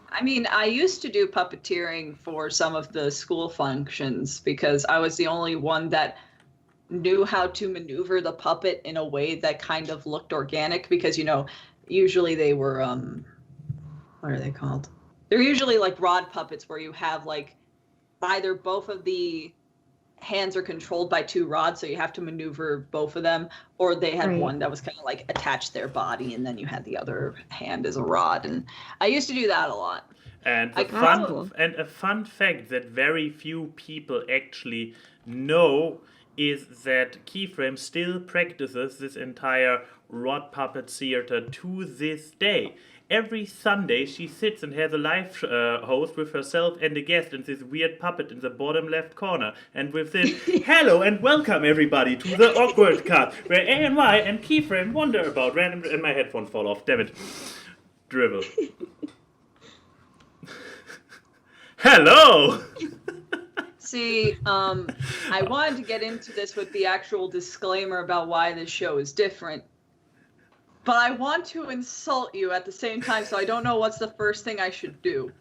I mean, I used to do puppeteering for some of the school functions because I was the only one that knew how to maneuver the puppet in a way that kind of looked organic because, usually they were, what are they called? They're usually like rod puppets where you have like either both of the hands are controlled by two rods, so you have to maneuver both of them, or they had one that was kind of like attached to their body, and then you had the other hand as a rod. And I used to do that a lot. And a fun fact that very few people actually know is that Keyframe still practices this entire rod puppet theater to this day. Every Sunday she sits and has a live host with herself and a guest and this weird puppet in the bottom left corner. And with this, hello and welcome everybody to the AWKWARDCast, where ANY and Keyframe wonder about random... And my headphones fall off, damn it. Dribble. Hello! See, I wanted to get into this with the actual disclaimer about why this show is different. But I want to insult you at the same time, so I don't know what's the first thing I should do.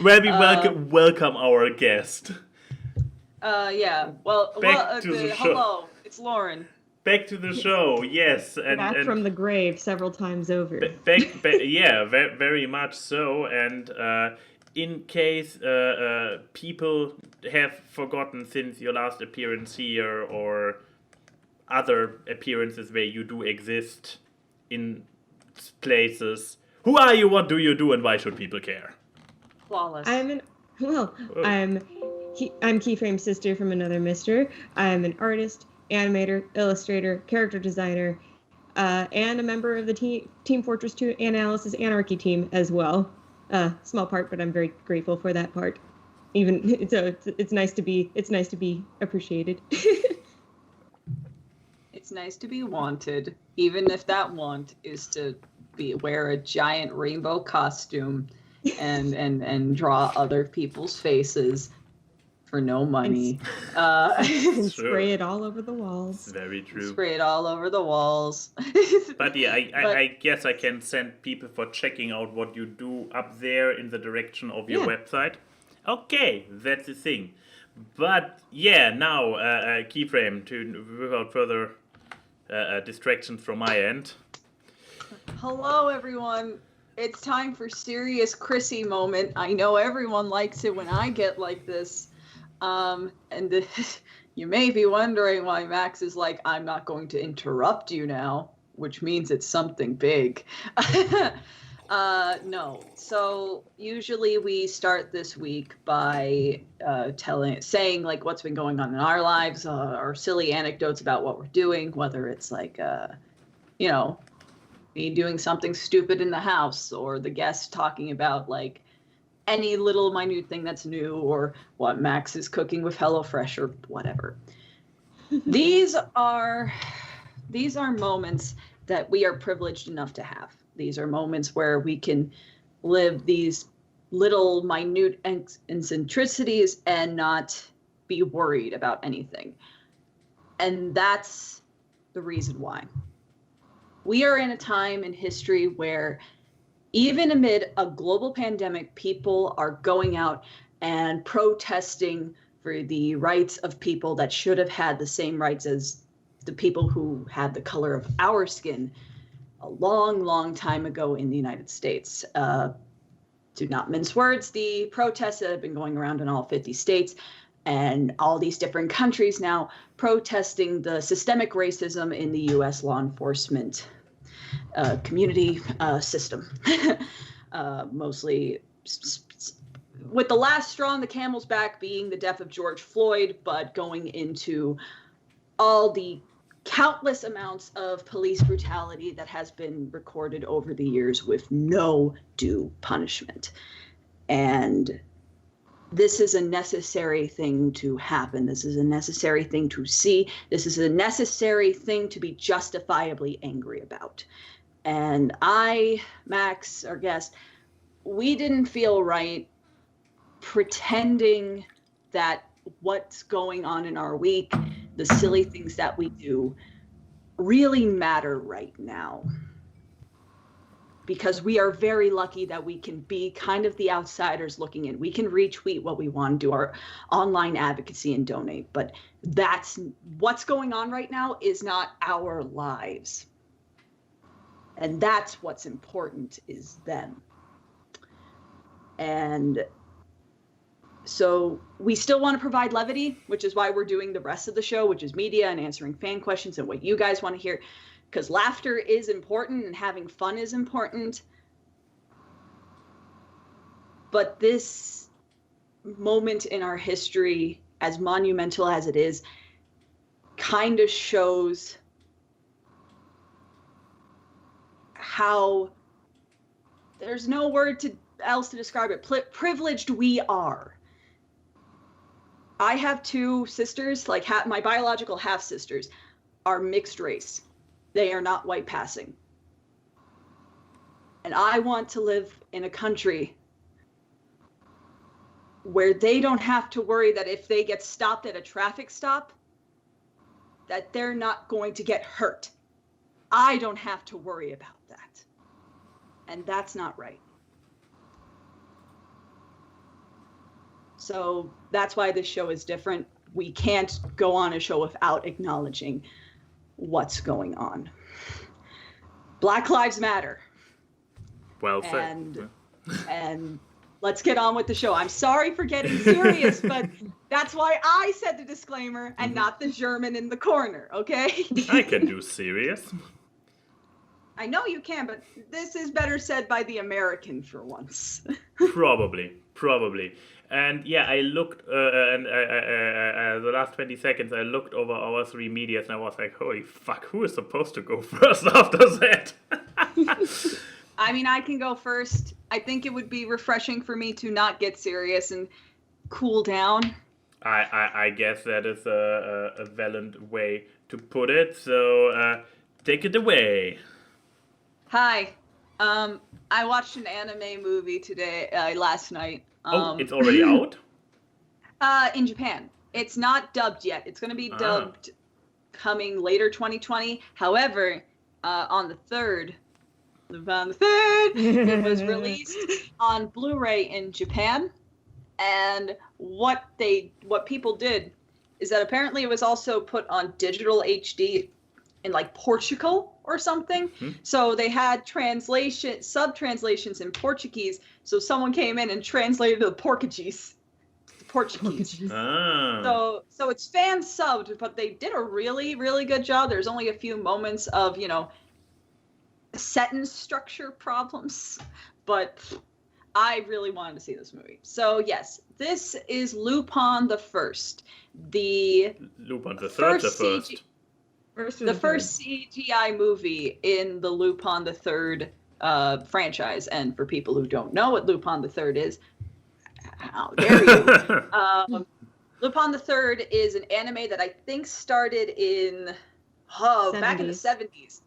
Well, we welcome our guest. Yeah. Well, hello, it's Lauren. Back to the show, yes. Back from the grave several times over. Yeah, very much so. And in case people have forgotten since your last appearance here or other appearances where you do exist in places. Who are you, what do you do, and why should people care? Flawless. I'm Keyframe's sister from another mister. I'm an artist, animator, illustrator, character designer, and a member of the Team Fortress 2 Analysis Anarchy team as well. Small part, but I'm very grateful for that part. Even it's nice to be appreciated. It's nice to be wanted, even if that want is to wear a giant rainbow costume and draw other people's faces for no money. And spray it all over the walls. Very true. Spray it all over the walls. But yeah, I guess I can send people for checking out what you do up there in the direction of your website. Okay, that's the thing. But yeah, now Keyframe, without further distractions from my end. Hello, everyone. It's time for serious Chrissy moment. I know everyone likes it when I get like this. You may be wondering why Max is like, I'm not going to interrupt you now, which means it's something big. No. So usually we start this week by saying like what's been going on in our lives, or silly anecdotes about what we're doing, whether it's like, me doing something stupid in the house, or the guest talking about like any little minute thing that's new, or what Max is cooking with HelloFresh or whatever. These are moments that we are privileged enough to have. These are moments where we can live these little minute eccentricities and not be worried about anything. And that's the reason why. We are in a time in history where even amid a global pandemic, people are going out and protesting for the rights of people that should have had the same rights as the people who had the color of our skin a long, long time ago in the United States. Do not mince words. The protests that have been going around in all 50 states and all these different countries now protesting the systemic racism in the U.S. law enforcement community system. Mostly with the last straw on the camel's back being the death of George Floyd, but going into all the countless amounts of police brutality that has been recorded over the years with no due punishment. And this is a necessary thing to happen. This is a necessary thing to see. This is a necessary thing to be justifiably angry about. And I, Max, our guest, we didn't feel right pretending that what's going on in our week, the silly things that we do, really matter right now. because we are very lucky that we can be kind of the outsiders looking in. We can retweet what we want, do our online advocacy and donate, but that's what's going on right now is not our lives. And that's what's important, is them. And so we still want to provide levity, which is why we're doing the rest of the show, which is media and answering fan questions and what you guys want to hear. Because laughter is important and having fun is important. But this moment in our history, as monumental as it is, kind of shows how there's no word else to describe it. Privileged we are. I have two sisters, like my biological half sisters are mixed race. They are not white passing. And I want to live in a country where they don't have to worry that if they get stopped at a traffic stop, that they're not going to get hurt. I don't have to worry about that. And that's not right. So that's why this show is different. We can't go on a show without acknowledging what's going on. Black Lives Matter. Well said. And let's get on with the show. I'm sorry for getting serious, but that's why I said the disclaimer and not the German in the corner, okay? I can do serious. I know you can, but this is better said by the American for once. Probably. And yeah, I looked, the last 20 seconds, I looked over our three medias and I was like, holy fuck, who is supposed to go first after that? I mean, I can go first. I think it would be refreshing for me to not get serious and cool down. I guess that is a valid way to put it, so take it away. Hi. I watched an anime movie last night. It's already out? In Japan. It's not dubbed yet. It's going to be dubbed coming later 2020. However, on the 3rd, it was released on Blu-ray in Japan. And what people did is that apparently it was also put on digital HD in like Portugal or something. So they had sub-translations in Portuguese. So someone came in and translated the Portuguese. So it's fan subbed, but they did a really, really good job. There's only a few moments of, sentence structure problems, but I really wanted to see this movie. So yes, this is Lupin the First. Lupin the Third, the first CGI movie in the Lupin the Third franchise. And for people who don't know what Lupin the Third is, how dare you? Lupin the Third is an anime that I think started in back in the 70s.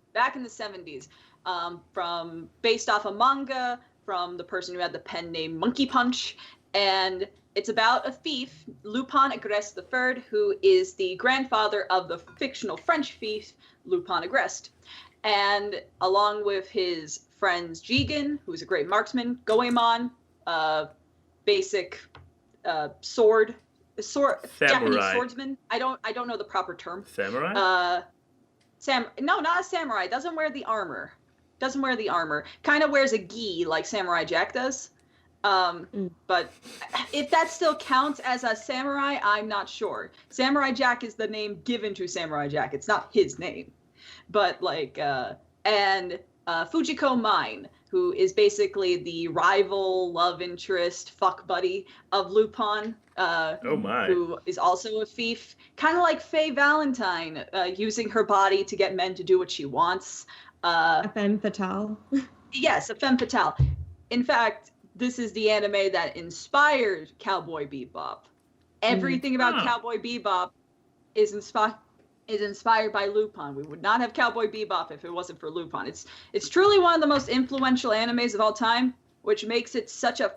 Based off a manga from the person who had the pen name Monkey Punch, and it's about a thief, Lupin Agreste III, who is the grandfather of the fictional French thief, Lupin Agreste. And along with his friends Jigen, who's a great marksman, Goemon, basic Japanese swordsman. I don't know the proper term. Samurai? No, not a samurai. Doesn't wear the armor. Kind of wears a gi like Samurai Jack does. But if that still counts as a samurai, I'm not sure. Samurai Jack is the name given to Samurai Jack. It's not his name. But Fujiko Mine, who is basically the rival love interest fuck buddy of Lupin, who is also a thief, kind of like Faye Valentine, using her body to get men to do what she wants. A femme fatale. Yes, a femme fatale. In fact, this is the anime that inspired Cowboy Bebop. Everything about Cowboy Bebop is inspired by Lupin. We would not have Cowboy Bebop if it wasn't for Lupin. It's truly one of the most influential animes of all time, which makes it such a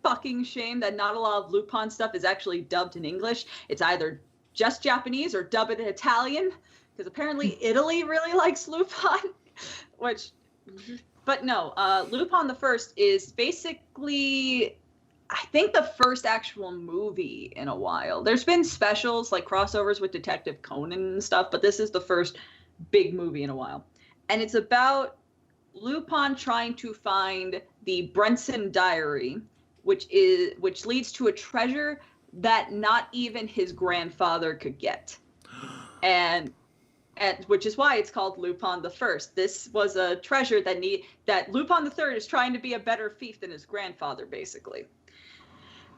fucking shame that not a lot of Lupin stuff is actually dubbed in English. It's either just Japanese or dubbed in Italian, because apparently Italy really likes Lupin, which But no, Lupin the First is basically, I think, the first actual movie in a while. There's been specials like crossovers with Detective Conan and stuff, but this is the first big movie in a while. And it's about Lupin trying to find the Brenson Diary, which leads to a treasure that not even his grandfather could get. And which is why it's called Lupin the First. This was a treasure that Lupin the Third is trying to be a better thief than his grandfather, basically.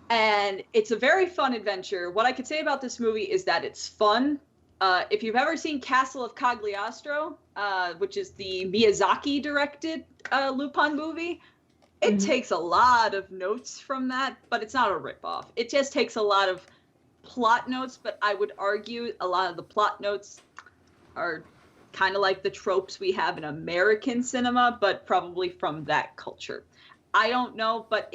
And it's a very fun adventure. What I could say about this movie is that it's fun. If you've ever seen Castle of Cagliostro, which is the Miyazaki-directed Lupin movie, it takes a lot of notes from that, but it's not a ripoff. It just takes a lot of plot notes, but I would argue a lot of the plot notes are kind of like the tropes we have in American cinema, but probably from that culture. I don't know, but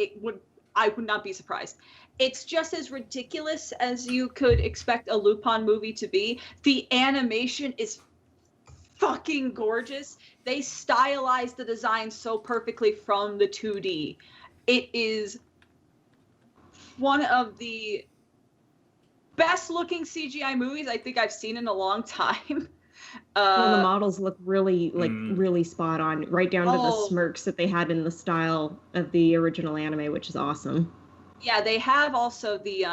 I would not be surprised. It's just as ridiculous as you could expect a Lupin movie to be. The animation is fucking gorgeous. They stylized the design so perfectly from the 2D. It is one of the best looking CGI movies I think I've seen in a long time. The models look really, really spot on, right down to the smirks that they had in the style of the original anime, which is awesome. Yeah, they have also the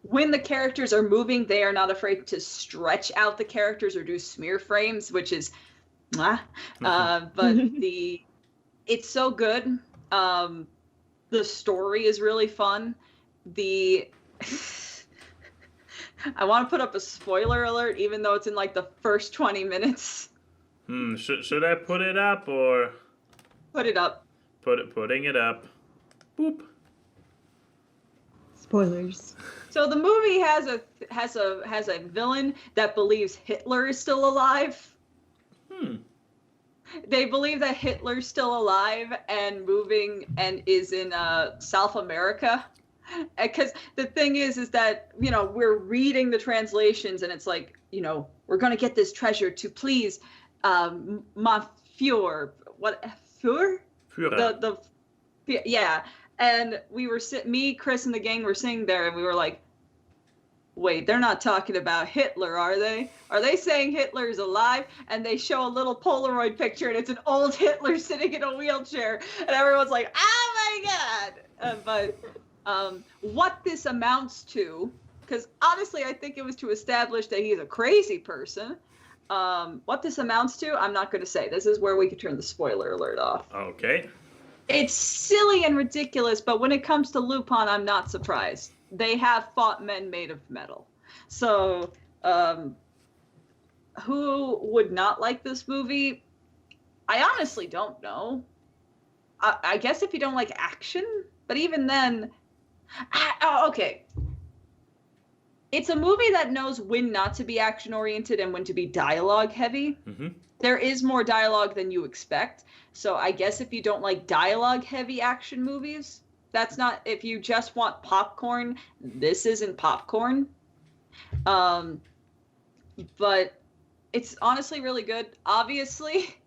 when the characters are moving, they are not afraid to stretch out the characters or do smear frames, which is but it's so good. The story is really fun. I want to put up a spoiler alert, even though it's in like the first 20 minutes. Should I put it up or? Put it up. Putting it up. Boop. Spoilers. So the movie has a villain that believes Hitler is still alive. They believe that Hitler's still alive and moving and is in South America. Because the thing is that, we're reading the translations and it's like, we're going to get this treasure to please ma Führer. What? Führer? Führer. Yeah. And we were me, Chris, and the gang were sitting there and we were like, wait, they're not talking about Hitler, are they? Are they saying Hitler is alive? And they show a little Polaroid picture and it's an old Hitler sitting in a wheelchair. And everyone's like, oh my God. But what this amounts to, because honestly, I think it was to establish that he's a crazy person. What this amounts to, I'm not going to say. This is where we could turn the spoiler alert off. Okay. It's silly and ridiculous, but when it comes to Lupin, I'm not surprised. They have fought men made of metal. So, who would not like this movie? I honestly don't know. I guess if you don't like action, but even then, okay. It's a movie that knows when not to be action-oriented and when to be dialogue-heavy. There is more dialogue than you expect. So I guess if you don't like dialogue-heavy action movies, that's not... If you just want popcorn, this isn't popcorn. But it's honestly really good. Obviously,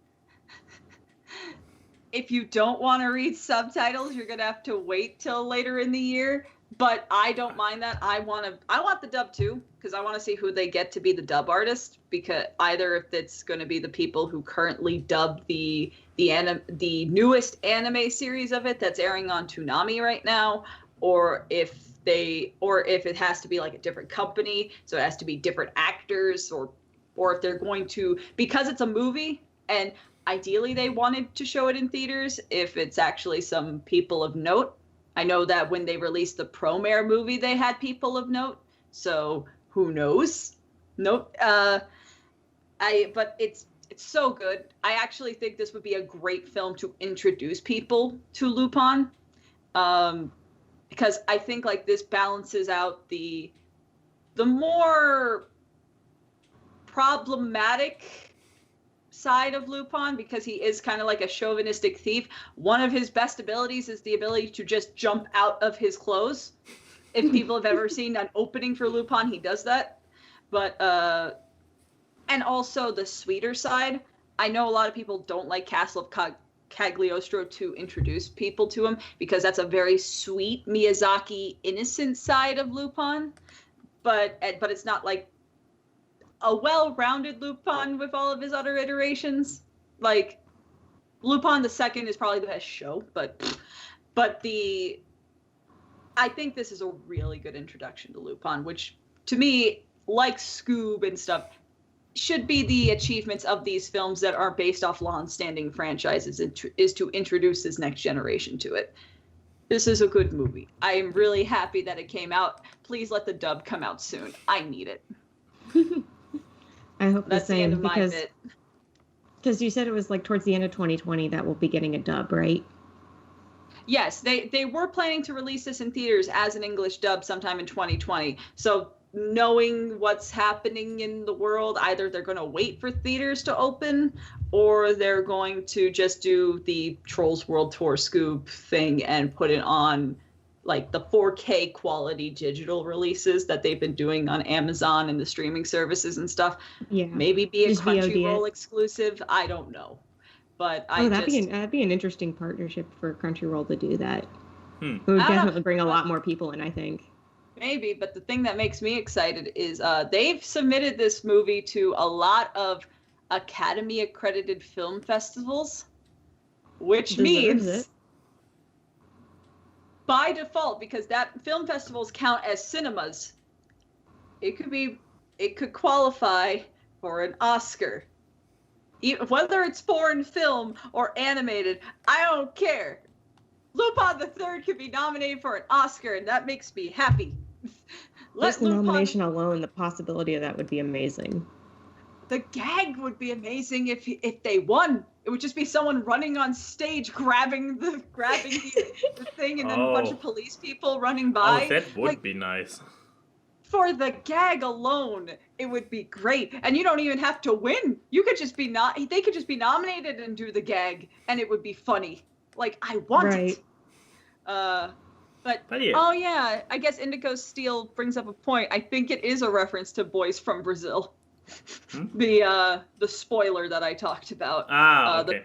if you don't want to read subtitles, you're going to have to wait till later in the year. But I don't mind that. I want the dub too, because I want to see who they get to be the dub artist. Because either if it's going to be the people who currently dub the newest anime series of it that's airing on Toonami right now, or if it has to be like a different company, so it has to be different actors, or if they're going to, because it's a movie and ideally they wanted to show it in theaters, if it's actually some people of note. I know that when they released the Promare movie, they had people of note. So who knows? Nope. But it's so good. I actually think this would be a great film to introduce people to Lupin. Because I think like this balances out the more problematic side of Lupin, because he is kind of like a chauvinistic thief. One of his best abilities is the ability to just jump out of his clothes. If people have ever seen an opening for Lupin, he does that. But and also the sweeter side. I know a lot of people don't like Castle of Cagliostro to introduce people to him, because that's a very sweet Miyazaki innocent side of Lupin, but it's not like a well-rounded Lupin with all of his other iterations. Like Lupin the Second is probably the best show, but I think this is a really good introduction to Lupin, which to me, like Scoob and stuff, should be the achievements of these films that aren't based off long-standing franchises, is to introduce this next generation to it. This is a good movie. I am really happy that it came out. Please let the dub come out soon. I need it. I hope that's the same, the end of my bit. Because you said it was like towards the end of 2020 that we'll be getting a dub, right? Yes, they were planning to release this in theaters as an English dub sometime in 2020. So knowing what's happening in the world, either they're going to wait for theaters to open, or they're going to just do the Trolls World Tour Scoob thing and put it on like the 4K quality digital releases that they've been doing on Amazon and the streaming services and stuff. Yeah. Maybe be a Just Crunchyroll exclusive. I don't know. But that'd be an interesting partnership for Crunchyroll to do that. Hmm. It would definitely bring a lot more people in, I think. Maybe, but the thing that makes me excited is they've submitted this movie to a lot of Academy accredited film festivals, which means by default, because that film festivals count as cinemas, it could qualify for an Oscar. Whether it's foreign film or animated, I don't care. Lupin the Third could be nominated for an Oscar, and that makes me happy. Just the nomination alone, the possibility of that would be amazing. The gag would be amazing if they won. It would just be someone running on stage, grabbing the thing, and then a bunch of police people running by. Oh, that would be nice. For the gag alone, it would be great. And you don't even have to win. You could just be they could just be nominated and do the gag, and it would be funny. Like, I want it. But yeah. Oh yeah, I guess Indigo Steel brings up a point. I think it is a reference to Boys from Brazil. The spoiler that I talked about. Okay.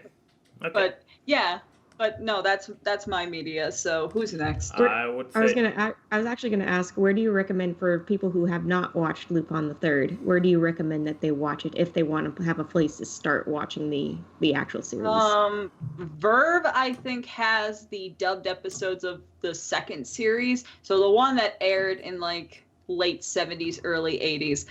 But yeah. But no, that's my media. So who's next? I was actually gonna ask, where do you recommend for people who have not watched Lupin the Third? Where do you recommend that they watch it if they want to have a place to start watching the actual series? Verve, I think, has the dubbed episodes of the second series. So the one that aired in like late 70s, early 80s.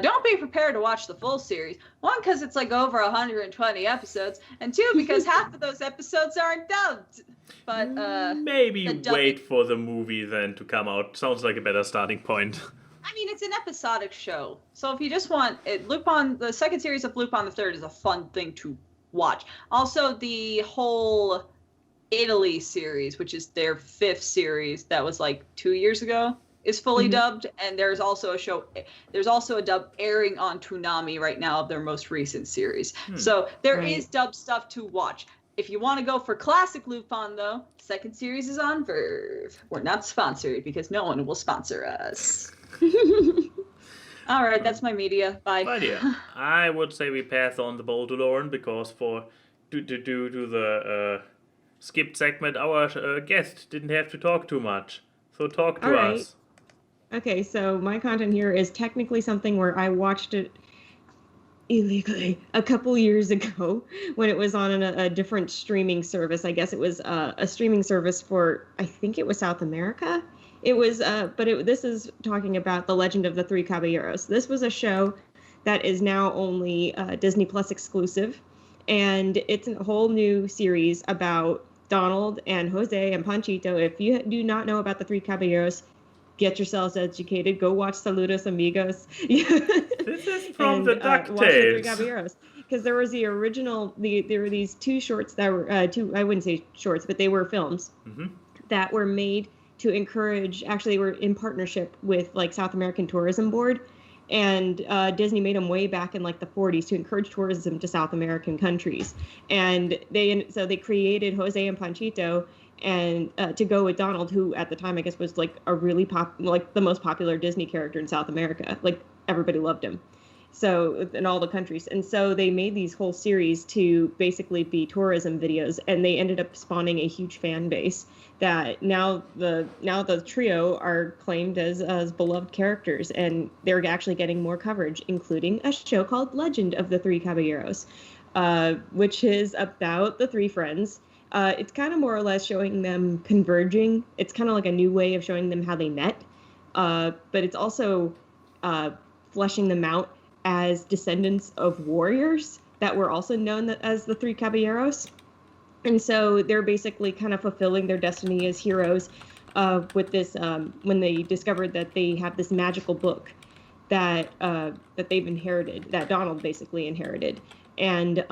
Don't be prepared to watch the full series. One, because it's like over 120 episodes, and two, because half of those episodes aren't dubbed. But maybe wait for the movie then to come out. Sounds like a better starting point. I mean, it's an episodic show, so if you just want it, Lupin, the second series of Lupin the Third is a fun thing to watch. Also, the whole Italy series, which is their 5th series, that was like 2 years ago, is fully dubbed, and there's also a dub airing on Toonami right now of their most recent series. So there is dubbed stuff to watch. If you want to go for classic Lupin, though, second series is on Verve. We're not sponsored because no one will sponsor us. All right, that's my media. Bye. But yeah, I would say we pass on the ball to Lauren because due to the skipped segment, our guest didn't have to talk too much. So talk to us. Okay, so my content here is technically something where I watched it illegally a couple years ago when it was on a different streaming service. I guess it was a streaming service for, I think it was South America. It was, this is talking about The Legend of the Three Caballeros. This was a show that is now only Disney Plus exclusive, and it's a whole new series about Donald and Jose and Panchito. If you do not know about the Three Caballeros, get yourselves educated. Go watch Saludos Amigos. This is from the DuckTales. Watch the Three Caballeros. Because there was the original, there were these 2 shorts that were, I wouldn't say shorts, but they were films that were made to encourage, actually were in partnership with like South American Tourism Board. And Disney made them way back in like the 40s to encourage tourism to South American countries. And they created Jose and Panchito and to go with Donald, who at the time I guess was like a really the most popular Disney character in South America. Like everybody loved him. So in all the countries. And so they made these whole series to basically be tourism videos, and they ended up spawning a huge fan base that now the trio are claimed as beloved characters, and they're actually getting more coverage, including a show called Legend of the Three Caballeros, which is about the three friends. It's kind of more or less showing them converging. It's kind of like a new way of showing them how they met, but it's also fleshing them out as descendants of warriors that were also known as the Three Caballeros. And so they're basically kind of fulfilling their destiny as heroes with this, when they discovered that they have this magical book that they've inherited, that Donald basically inherited. And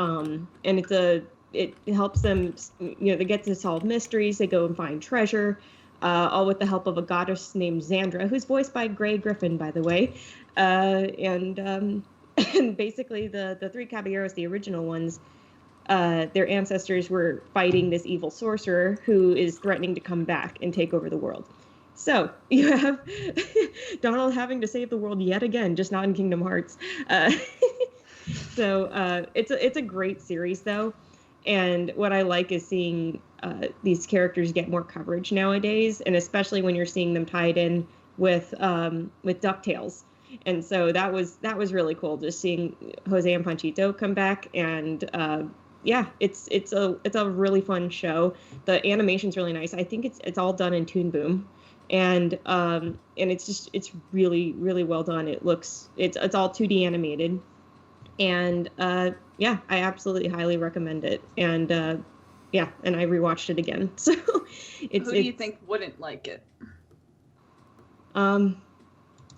it helps them, they get to solve mysteries, they go and find treasure, all with the help of a goddess named Xandra, who's voiced by Grey Griffin, by the way. And basically the Three Caballeros, the original ones, their ancestors were fighting this evil sorcerer who is threatening to come back and take over the world. So you have Donald having to save the world yet again, just not in Kingdom Hearts. So it's a great series, though. And what I like is seeing these characters get more coverage nowadays, and especially when you're seeing them tied in with DuckTales. And so that was really cool, just seeing Jose and Panchito come back. And it's a really fun show. The animation's really nice. I think it's all done in Toon Boom, and it's really, really well done. It's all 2D animated, and I absolutely highly recommend it. And and I rewatched it again. So who do you think wouldn't like it?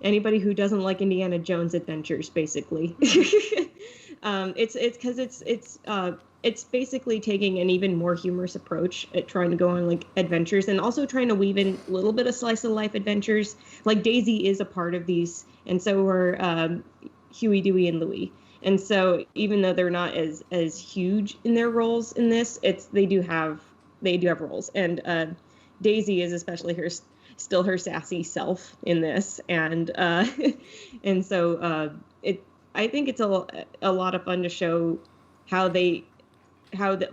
Anybody who doesn't like Indiana Jones adventures, basically. It's because it's basically taking an even more humorous approach at trying to go on like adventures, and also trying to weave in a little bit of slice of life adventures. Like Daisy is a part of these, and so are Huey, Dewey, and Louie. And so even though they're not as huge in their roles in this, they do have roles. And Daisy is especially still her sassy self in this, and so I think it's a lot of fun to show how the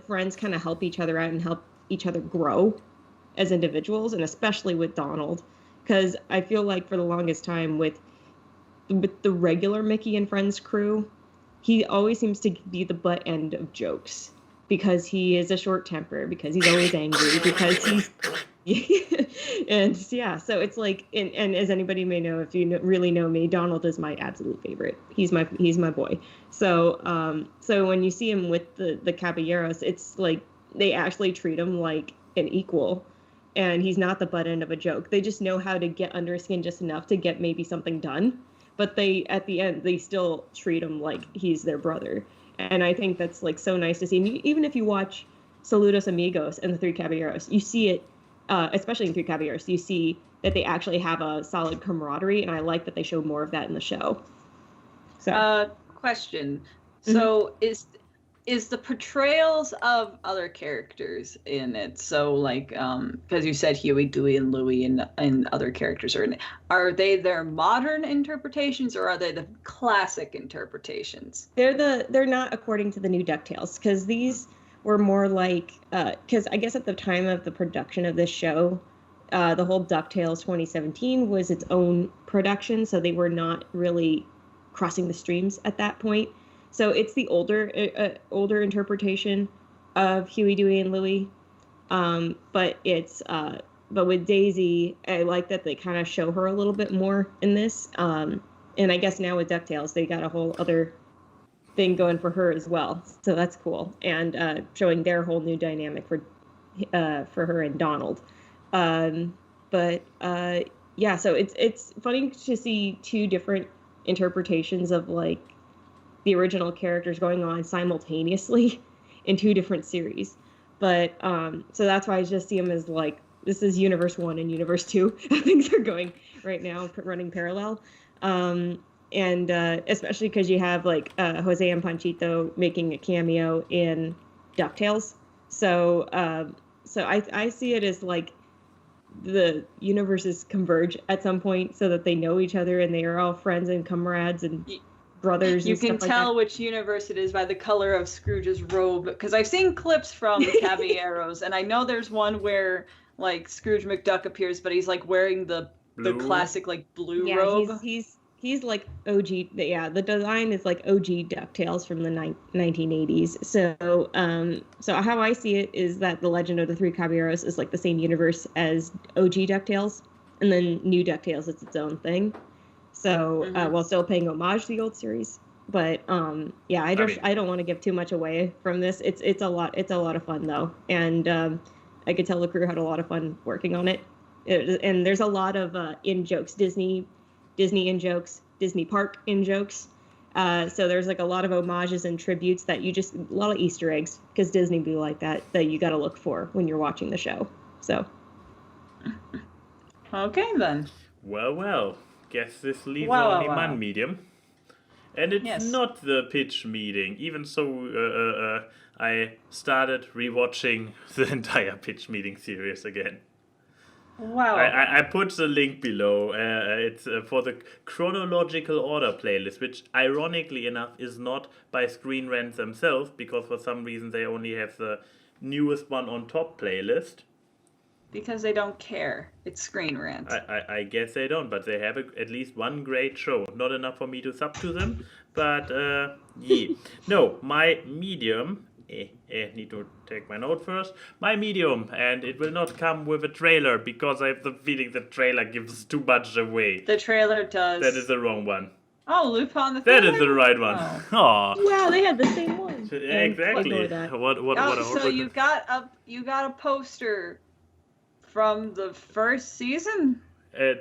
friends kind of help each other out and help each other grow as individuals, and especially with Donald, because I feel like for the longest time with the regular Mickey and Friends crew, he always seems to be the butt end of jokes because he is a short temper, because he's always angry, because he's and so it's like, and as anybody may know, if you really know me, Donald is my absolute favorite. He's my boy. So so when you see him with the Caballeros, it's like they actually treat him like an equal, and he's not the butt end of a joke. They just know how to get under his skin just enough to get maybe something done, but at the end they still treat him like he's their brother. And I think that's like so nice to see. And even if you watch Saludos Amigos and the Three Caballeros, you see it. Especially in Three Caballeros, you see that they actually have a solid camaraderie, and I like that they show more of that in the show. So, question. So is the portrayals of other characters in it? So like, because you said Huey, Dewey, and Louie, and other characters are in it. Are they their modern interpretations, or are they the classic interpretations? They're not according to the new DuckTales, because these were more like, because I guess at the time of the production of this show, the whole DuckTales 2017 was its own production, so they were not really crossing the streams at that point. So it's the older interpretation of Huey, Dewey, and Louie, but with Daisy, I like that they kind of show her a little bit more in this, and I guess now with DuckTales they got a whole other thing going for her as well, so that's cool, and showing their whole new dynamic for her and Donald. So it's funny to see two different interpretations of like the original characters going on simultaneously in two different series. But so that's why I just see them as like, this is Universe 1 and Universe 2. Things are going right now, running parallel. And especially because you have like Jose and Panchito making a cameo in DuckTales. So I see it as like the universes converge at some point so that they know each other and they are all friends and comrades and brothers You and can stuff tell like that. which universe it is by the color of Scrooge's robe, because I've seen clips from the Caballeros, and I know there's one where like Scrooge McDuck appears, but he's like wearing the Blue. classic like blue Yeah, robe. he's like OG. Yeah, the design is like OG DuckTales from the 1980s. So how I see it is that the Legend of the Three Caballeros is like the same universe as OG DuckTales, and then New DuckTales is its own thing. So while still paying homage to the old series, but yeah, I don't want to give too much away from this. It's a lot of fun though, and I could tell the crew had a lot of fun working on it. And there's a lot of in jokes, Disney in jokes, Disney Park in jokes. So there's like a lot of homages and tributes that a lot of Easter eggs, because Disney be like that you got to look for when you're watching the show. So. Okay then. Well. Guess this leaves Wow, only wow. one medium. And it's not the pitch meeting. Even so, I started rewatching the entire pitch meeting series again. Wow. I put the link below. It's for the chronological order playlist, which ironically enough is not by Screen Rant themselves, because for some reason they only have the newest one on top playlist. Because they don't care. It's Screen Rant. I guess they don't, but they have at least one great show. Not enough for me to sub to them, but yeah. No, my medium. Need to take my note first. My medium, and it will not come with a trailer, because I have the feeling the trailer gives too much away. The trailer does. That is the wrong one. Oh, Lupin the Third. That is the right one. Oh. Wow, they had the same one. Exactly. So you got a poster from the first season?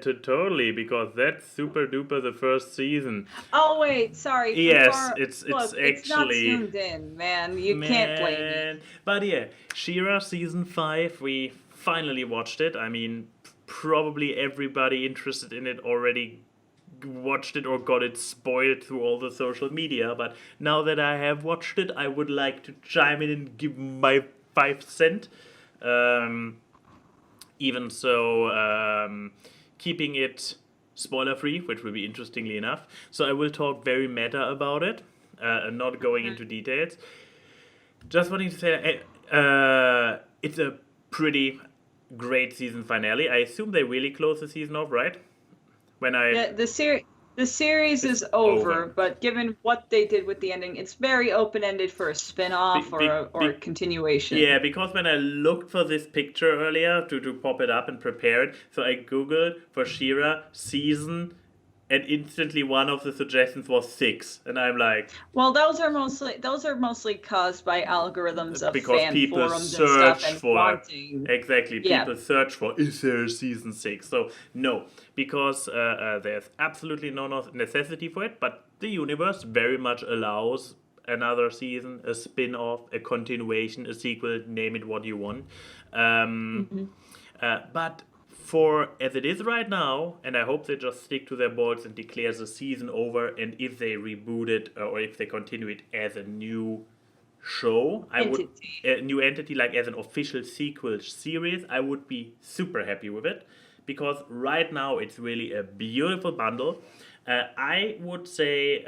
Totally, because that's super duper the first season. Oh wait, sorry. Yes, it's Look, actually. It's not zoomed in, man. You can't blame me. But yeah, She-Ra season 5. We finally watched it. I mean, probably everybody interested in it already watched it or got it spoiled through all the social media. But now that I have watched it, I would like to chime in and give my 5 cents. Even so, keeping it spoiler-free, which will be interestingly enough. So I will talk very meta about it, and not going into details. Just wanting to say, it's a pretty great season finale. I assume they really close the season off, right? The series is over, but given what they did with the ending, it's very open-ended for a spin-off or a continuation. Yeah, because when I looked for this picture earlier to pop it up and prepare it, so I googled for She-Ra season, and instantly one of the suggestions was 6, and I'm like, well, those are mostly caused by algorithms of because fan people forums search and stuff and for wanting. Exactly, people search for, is there a season 6? So no, because there's absolutely no necessity for it, but the universe very much allows another season, a spin-off, a continuation, a sequel, name it what you want. But for as it is right now, and I hope they just stick to their balls and declare the season over, and if they reboot it or if they continue it as a new show, a new entity, like as an official sequel series, I would be super happy with it, because right now it's really a beautiful bundle. I would say,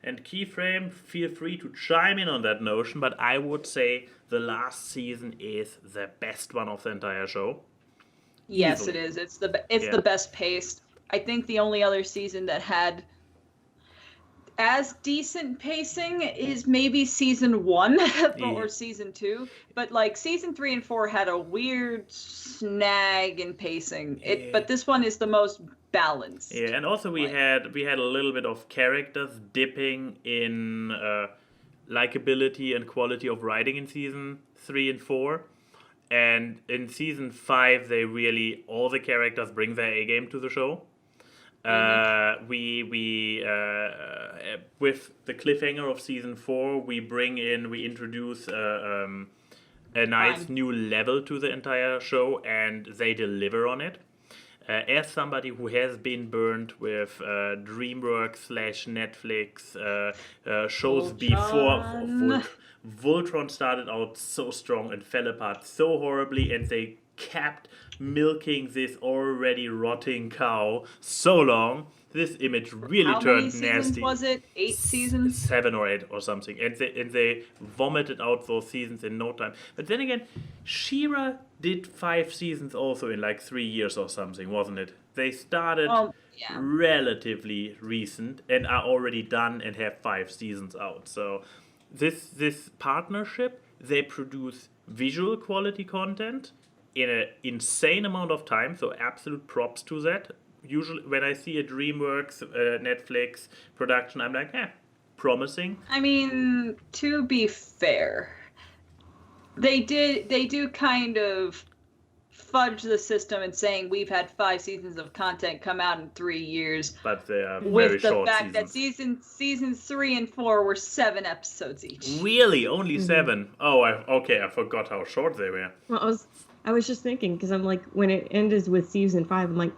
and Keyframe, feel free to chime in on that notion, but I would say the last season is the best one of the entire show. Yes, Easily. it is. It's the best paced. I think the only other season that had as decent pacing is maybe season 1 or season 2, but like season 3 and 4 had a weird snag in pacing. But this one is the most balanced. Yeah, and also we had a little bit of characters dipping in likability and quality of writing in season 3 and 4. And in season 5, they really, all the characters bring their A game to the show. We with the cliffhanger of season 4, we introduce a nice new level to the entire show, and they deliver on it. As somebody who has been burned with DreamWorks /Netflix shows before, Voltron started out so strong and fell apart so horribly, and they kept milking this already rotting cow so long this image really How turned many seasons nasty. was it? 8 seasons? 7 or 8 or something. And they vomited out those seasons in no time. But then again, She-Ra did 5 seasons also in like 3 years or something, wasn't it? They started relatively recent and are already done and have 5 seasons out. So this partnership, they produce visual quality content in an insane amount of time. So absolute props to that. Usually when I see a DreamWorks, Netflix production, I'm like, promising. I mean, to be fair, they do kind of fudge the system and saying we've had 5 seasons of content come out in 3 years. But they are very with the short fact seasons. that seasons 3 and 4 were 7 episodes each. Really? Only 7? Oh, I forgot how short they were. Well, I was just thinking, because I'm like, when it ended with season 5, I'm like,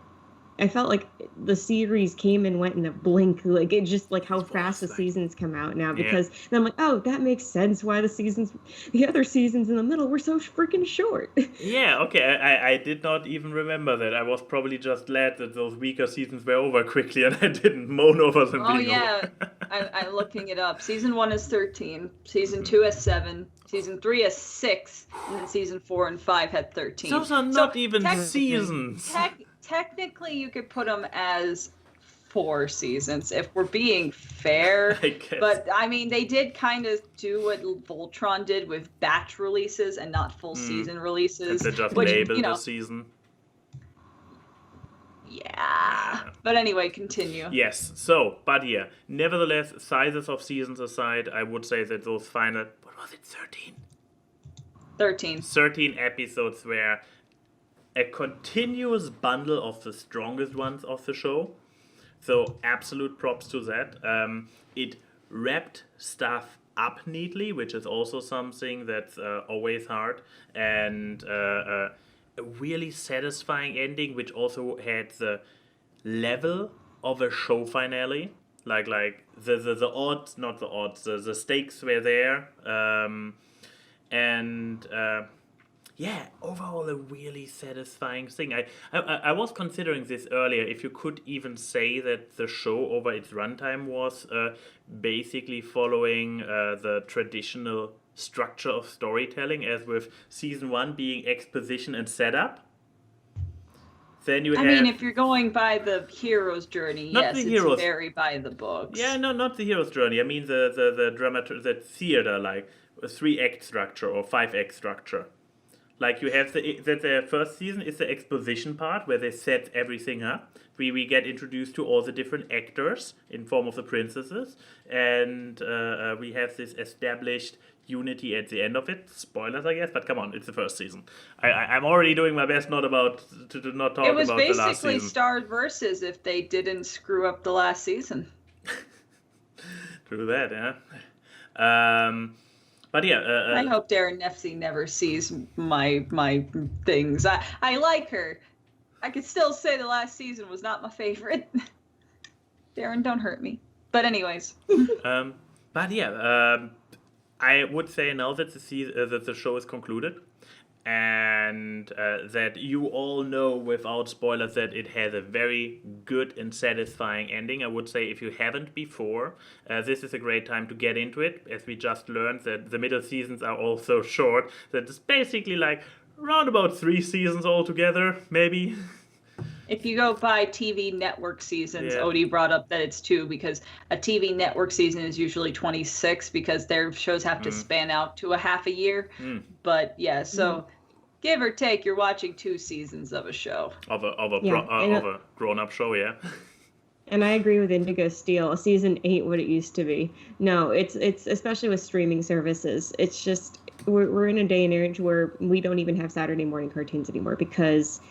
I felt like the series came and went in a blink. Like, it just, like, how fast the seasons come out now. Because then I'm like, oh, that makes sense why the other seasons in the middle were so freaking short. Yeah, okay. I did not even remember that. I was probably just glad that those weaker seasons were over quickly and I didn't moan over them being over. I'm looking it up. Season 1 is 13. Season 2 has 7. Season 3 has 6. And then season 4 and 5 had 13. Those are not even seasons. Technically, you could put them as 4 seasons if we're being fair. I guess. But I mean, they did kind of do what Voltron did with batch releases and not full season releases. They just label the season. Yeah. But anyway, continue. Yes. So, but yeah, nevertheless, sizes of seasons aside, I would say that those final, what was it, 13? 13. 13 episodes were a continuous bundle of the strongest ones of the show. So absolute props to that. It wrapped stuff up neatly, which is also something that's always hard. And a really satisfying ending, which also had the level of a show finale. Like the odds, not the odds, the stakes were there. Yeah, overall a really satisfying thing. I was considering this earlier, if you could even say that the show over its runtime was basically following the traditional structure of storytelling, as with season 1 being exposition and setup. Then you I mean, if you're going by the hero's journey, it's very by the books. Yeah, no, not the hero's journey. I mean the theater, like a 3-act structure or 5-act structure. Like you have the first season is the exposition part where they set everything up. We get introduced to all the different actors in form of the princesses, and we have this established unity at the end of it. Spoilers, I guess, but come on, it's the first season. I'm already doing my best not to not talk about the last season. It was basically Star Versus if they didn't screw up the last season. True that, yeah. But yeah, I hope Darren Nefsey never sees my things. I like her. I could still say the last season was not my favorite. Darren, don't hurt me. But anyways. But yeah, I would say now that the show is concluded, and that you all know without spoilers that it has a very good and satisfying ending. I would say if you haven't before, this is a great time to get into it, as we just learned that the middle seasons are all so short that it's basically like around about 3 seasons altogether, maybe. If you go by TV network seasons, Odie brought up that it's 2 because a TV network season is usually 26 because their shows have to span out to a half a year. But yeah, so give or take, you're watching 2 seasons of a show. Of a grown-up show, yeah. And I agree with Indigo Steel. Season 8, what it used to be. No, it's especially with streaming services. It's just we're in a day and age where we don't even have Saturday morning cartoons anymore because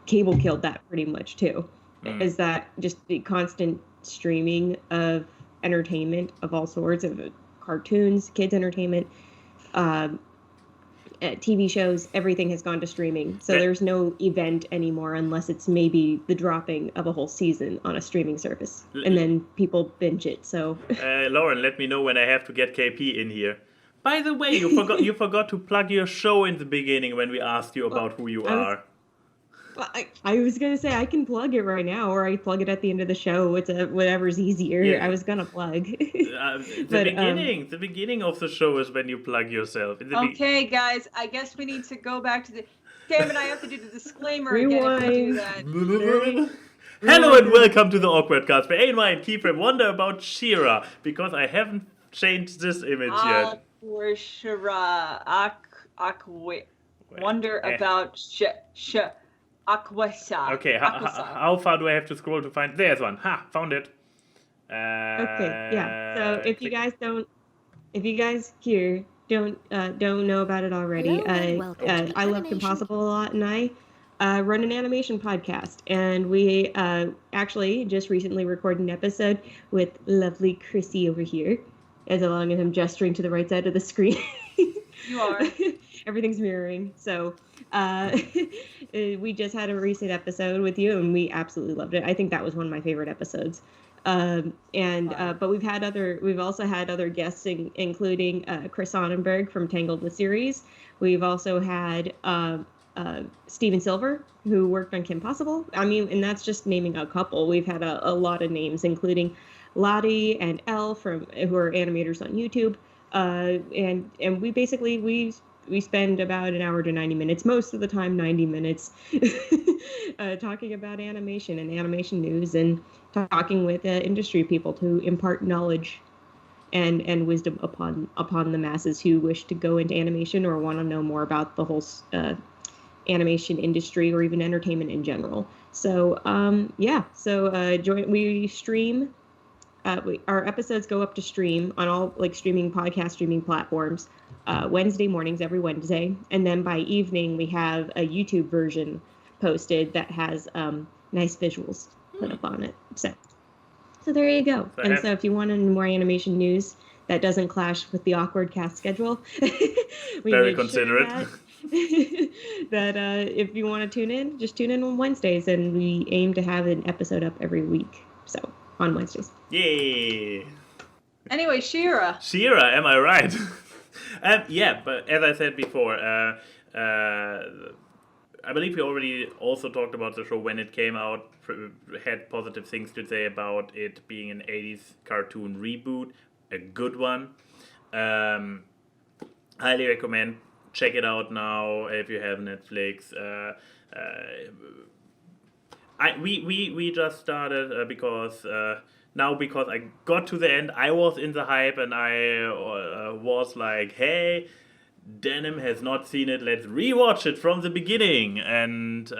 cable killed that pretty much too. Is that just the constant streaming of entertainment of all sorts of cartoons, kids entertainment, TV shows, everything has gone to streaming. So there's no event anymore unless it's maybe the dropping of a whole season on a streaming service. And then people binge it. So Lauren, let me know when I have to get KP in here. By the way, you forgot to plug your show in the beginning when we asked you about who you are. I was gonna say I can plug it right now, or I plug it at the end of the show. It's whatever's easier. Yeah. I was gonna plug. The beginning of the show is when you plug yourself. Okay, guys, I guess we need to go back to the. Damn it! I have to do the disclaimer again if we do that. Hello and welcome to the AWKWARDCast, where Ain and Keyframe wonder about She-Ra, because I haven't changed this image yet. Wonder about Aquasa. Okay, how far do I have to scroll to find? There's one. Ha, found it. Okay, yeah. So if you guys here don't know about it already, I love Impossible a lot, and I run an animation podcast, and we actually just recently recorded an episode with lovely Chrissy over here, as long as I'm gesturing to the right side of the screen. You are. Everything's mirroring. So we just had a recent episode with you, and we absolutely loved it. I think that was one of my favorite episodes. But we've also had other guests, including Chris Sonnenberg from Tangled the series. We've also had Steven Silver, who worked on Kim Possible. I mean, and that's just naming a couple. We've had a lot of names, including Lottie and Elle who are animators on YouTube. And we basically we spend about an hour to 90 minutes, most of the time 90 minutes, talking about animation and animation news, and talking with industry people to impart knowledge and wisdom upon the masses who wish to go into animation or want to know more about the whole animation industry or even entertainment in general. So we stream. Our episodes go up to stream on all podcast streaming platforms Wednesday mornings, every Wednesday, and then by evening we have a YouTube version posted that has nice visuals put up on it. So there you go. So if you want any more animation news that doesn't clash with the AWKWARDCast schedule, we very considerate. That if you want to tune in, just tune in on Wednesdays, and we aim to have an episode up every week. So on Wednesdays. Yay! Anyway, She-Ra, am I right? Yeah, but as I said before, I believe we already also talked about the show when it came out, had positive things to say about it being an 80s cartoon reboot, a good one. Highly recommend. Check it out now if you have Netflix. We just started because I got to the end, I was in the hype, and I was like, hey, Denim has not seen it, let's rewatch it from the beginning. And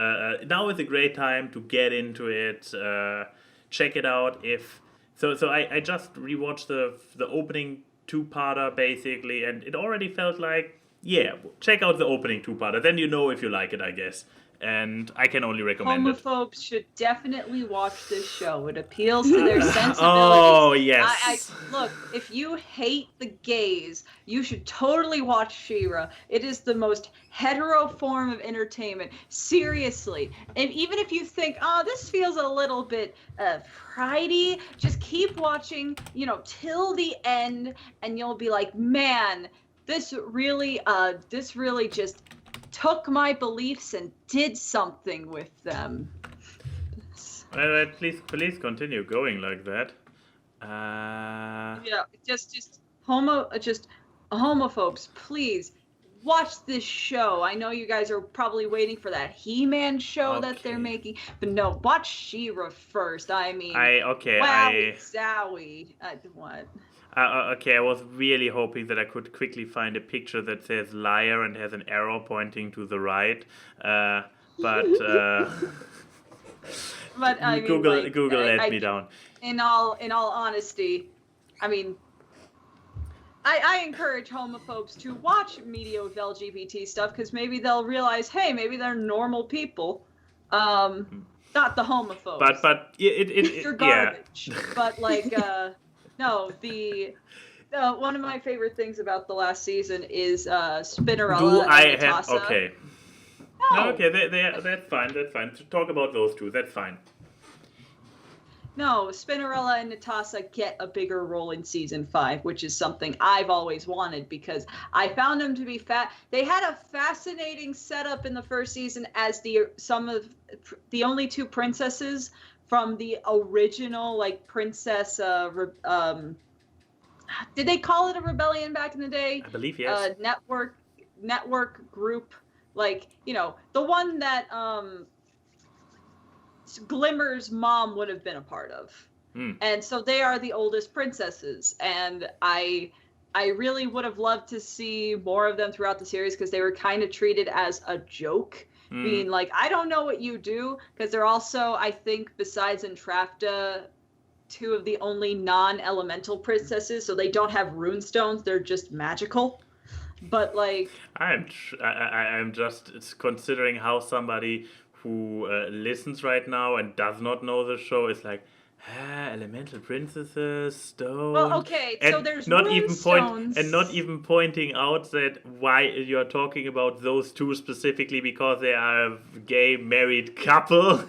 now is a great time to get into it. Check it out. I just rewatched the opening two-parter basically, and it already felt like, yeah, check out the opening two-parter, then you know if you like it, I guess. And I can only recommend it. Homophobes should definitely watch this show. It appeals to their sensibilities. Oh, yes. Look, if you hate the gays, you should totally watch She-Ra. It is the most hetero form of entertainment. Seriously. And even if you think, oh, this feels a little bit pridey, just keep watching, till the end, and you'll be like, man, this really just took my beliefs and did something with them. Well, please continue going like that. Yeah, just homophobes, please watch this show. I know you guys are probably waiting for that He-Man show that they're making, but no, watch She-Ra first. I mean, zowie. What? I was really hoping that I could quickly find a picture that says liar and has an arrow pointing to the right, but I mean, Google let me down. In all honesty, I mean, I encourage homophobes to watch media with LGBT stuff, because maybe they'll realize, hey, maybe they're normal people, not the homophobes. But you're garbage. Yeah. But no, one of my favorite things about the last season is Spinnerella and Natasha. Okay. No. Okay, that's fine. Talk about those two. That's fine. No, Spinnerella and Natasha get a bigger role in season 5, which is something I've always wanted because I found them to be They had a fascinating setup in the first season as some of the only 2 princesses from the original like princess. Did they call it a rebellion back in the day? I believe yes. Network group, like the one that Glimmer's mom would have been a part of. And so they are the oldest princesses, and I really would have loved to see more of them throughout the series because they were kind of treated as a joke, being like, I don't know what you do, because they're also, I think, besides Entrapta, 2 of the only non-elemental princesses, so they don't have runestones, they're just magical. But like, I'm just considering how somebody who listens right now and does not know the show is like, elemental princesses, stone. Well, okay, and so there's not runestones. not even pointing out that why you're talking about those 2 specifically because they are a gay married couple.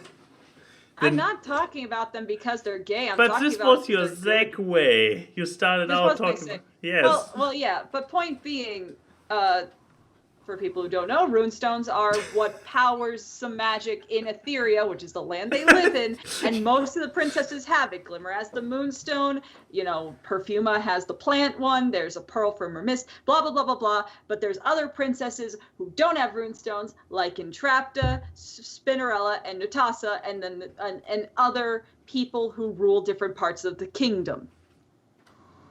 I'm not talking about them because they're gay. But this was your segue. You started out talking about... Yes. Well, yeah. But point being, for people who don't know, runestones are what powers some magic in Etheria, which is the land they live in, and most of the princesses have it. Glimmer has the moonstone, Perfuma has the plant one, there's a pearl from her mist, blah, blah, blah, blah, blah. But there's other princesses who don't have runestones, like Entrapta, Spinnerella, and Natasha, and then and other people who rule different parts of the kingdom.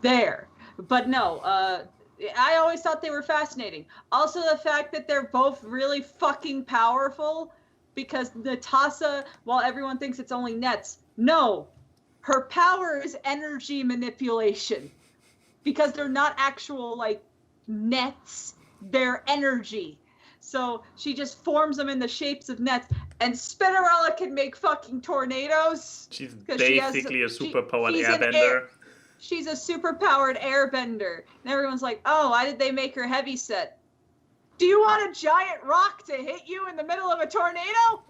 There. But no, I always thought they were fascinating. Also, the fact that they're both really fucking powerful, because Natasha, while everyone thinks it's only nets, no, her power is energy manipulation, because they're not actual like nets, they're energy. So she just forms them in the shapes of nets, and Spinnerella can make fucking tornadoes. She's basically a superpowered airbender. She's a super-powered airbender. And everyone's like, oh, why did they make her heavy set? Do you want a giant rock to hit you in the middle of a tornado?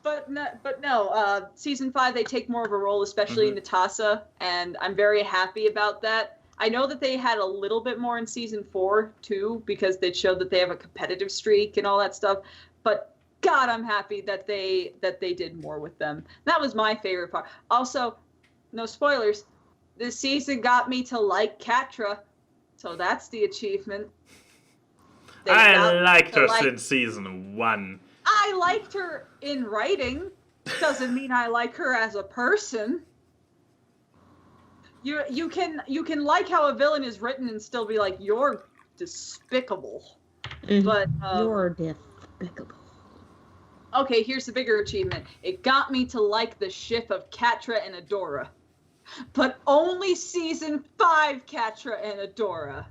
But no, season 5, they take more of a role, especially in Natasha, and I'm very happy about that. I know that they had a little bit more in season 4, too, because they showed that they have a competitive streak and all that stuff, but God, I'm happy that they did more with them. That was my favorite part. Also, no spoilers, this season got me to like Catra, so that's the achievement. I liked her since season 1. I liked her in writing. Doesn't mean I like her as a person. You can like how a villain is written and still be like, you're despicable. But you're despicable. Okay, here's the bigger achievement. It got me to like the ship of Catra and Adora. But only season 5 Catra and Adora.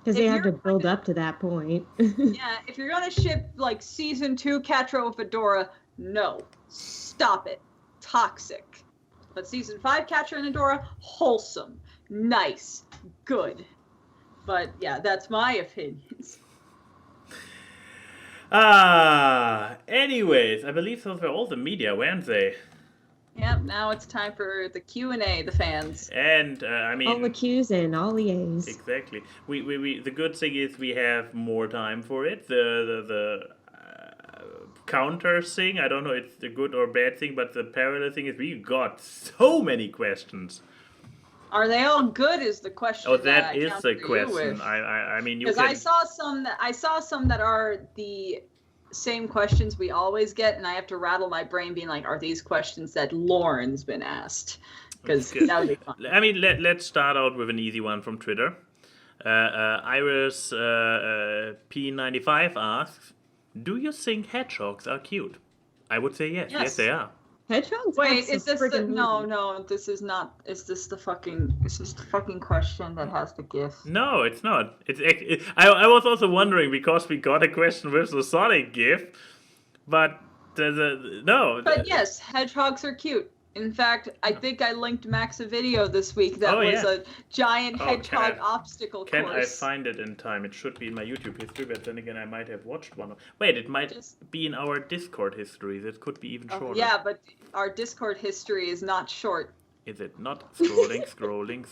Because they had to build up to that point. Yeah, if you're going to ship like season 2 Catra with Adora, no. Stop it. Toxic. But season 5 Catra and Adora, wholesome. Nice. Good. But yeah, that's my opinions. Anyways, I believe those were all the media, weren't they? Yep, now it's time for the Q&A, the fans. And, I mean... all the Q's and all the A's. Exactly. We the good thing is we have more time for it. The counter thing, I don't know if it's the good or bad thing, but the parallel thing is we got so many questions. Are they all good is the question. Oh, that is the question. I mean, you can... Because I saw some that are the same questions we always get, and I have to rattle my brain being like, are these questions that Lauren's been asked? Because that would be fun. I mean, let's start out with an easy one from Twitter. Iris P95 asks, do you think hedgehogs are cute? I would say yes. Yes, they are. Hedgehogs? Wait, is this no, this is not. Is this the fucking question that has the GIF? No, it's not. I was also wondering because we got a question with the Sonic GIF, but no. But yes, hedgehogs are cute. In fact, I think I linked Max a video this week that was a giant hedgehog obstacle course. Can I find it in time? It should be in my YouTube history, but then again, I might have watched one. Wait, it might be in our Discord history. That could be even shorter. Yeah, but our Discord history is not short. Is it not? Scrolling.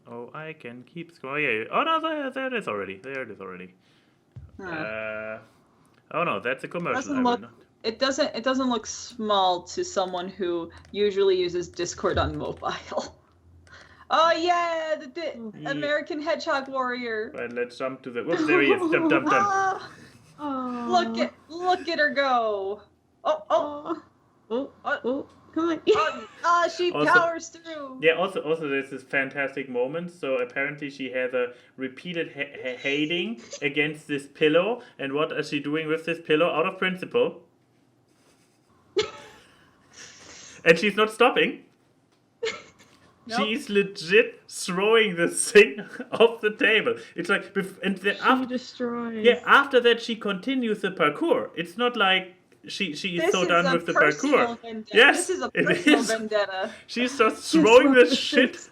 Oh, I can keep scrolling. Oh no, there it is already. Oh no, that's a commercial. It doesn't look small to someone who usually uses Discord on mobile. Oh yeah, the American Hedgehog Warrior. Right, let's jump to the. Whoops, there he is. Jump. Look at her go. Oh, come on. She powers through. Yeah, also there's this fantastic moment. So apparently she has a repeated hating against this pillow. And what is she doing with this pillow? Out of principle. And she's not stopping. Nope. She's legit throwing this thing off the table. It's like, and then destroys. Yeah, after that she continues the parkour. It's not like she is so done with the parkour. Vendetta. Yes, this is a personal vendetta. She's just throwing this shit.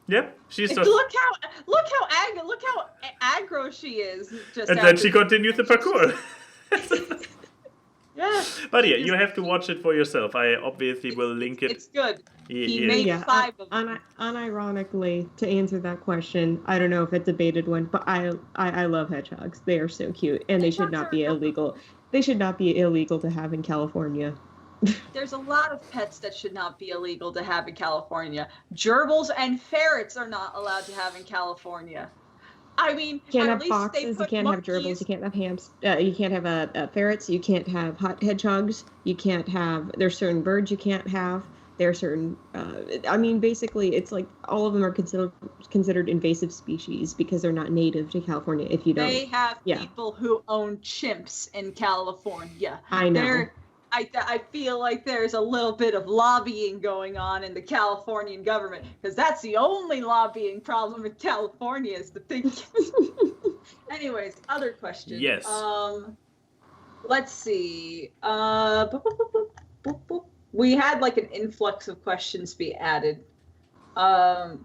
Yep, she's just. Look how aggro she is. And then she continues the parkour. Yeah. But yeah, you have to watch it for yourself. I obviously will link it. It's good. He made 5 of them. Unironically, to answer that question, I don't know if it's a baited one, but I love hedgehogs. They are so cute, and they should not be illegal. They should not be illegal to have in California. There's a lot of pets that should not be illegal to have in California. Gerbils and ferrets are not allowed to have in California. I mean, you can't have foxes, you can't have gerbils, you can't have you can't have ferrets, you can't have hedgehogs, you can't have, there's certain birds you can't have, there are certain, I mean, basically, it's like all of them are considered invasive species because they're not native to California if you don't. They have people who own chimps in California. I know. I feel like there's a little bit of lobbying going on in the Californian government because that's the only lobbying problem in California is the thing. Anyways, other questions. Yes. Let's see. We had like an influx of questions be added. Yeah,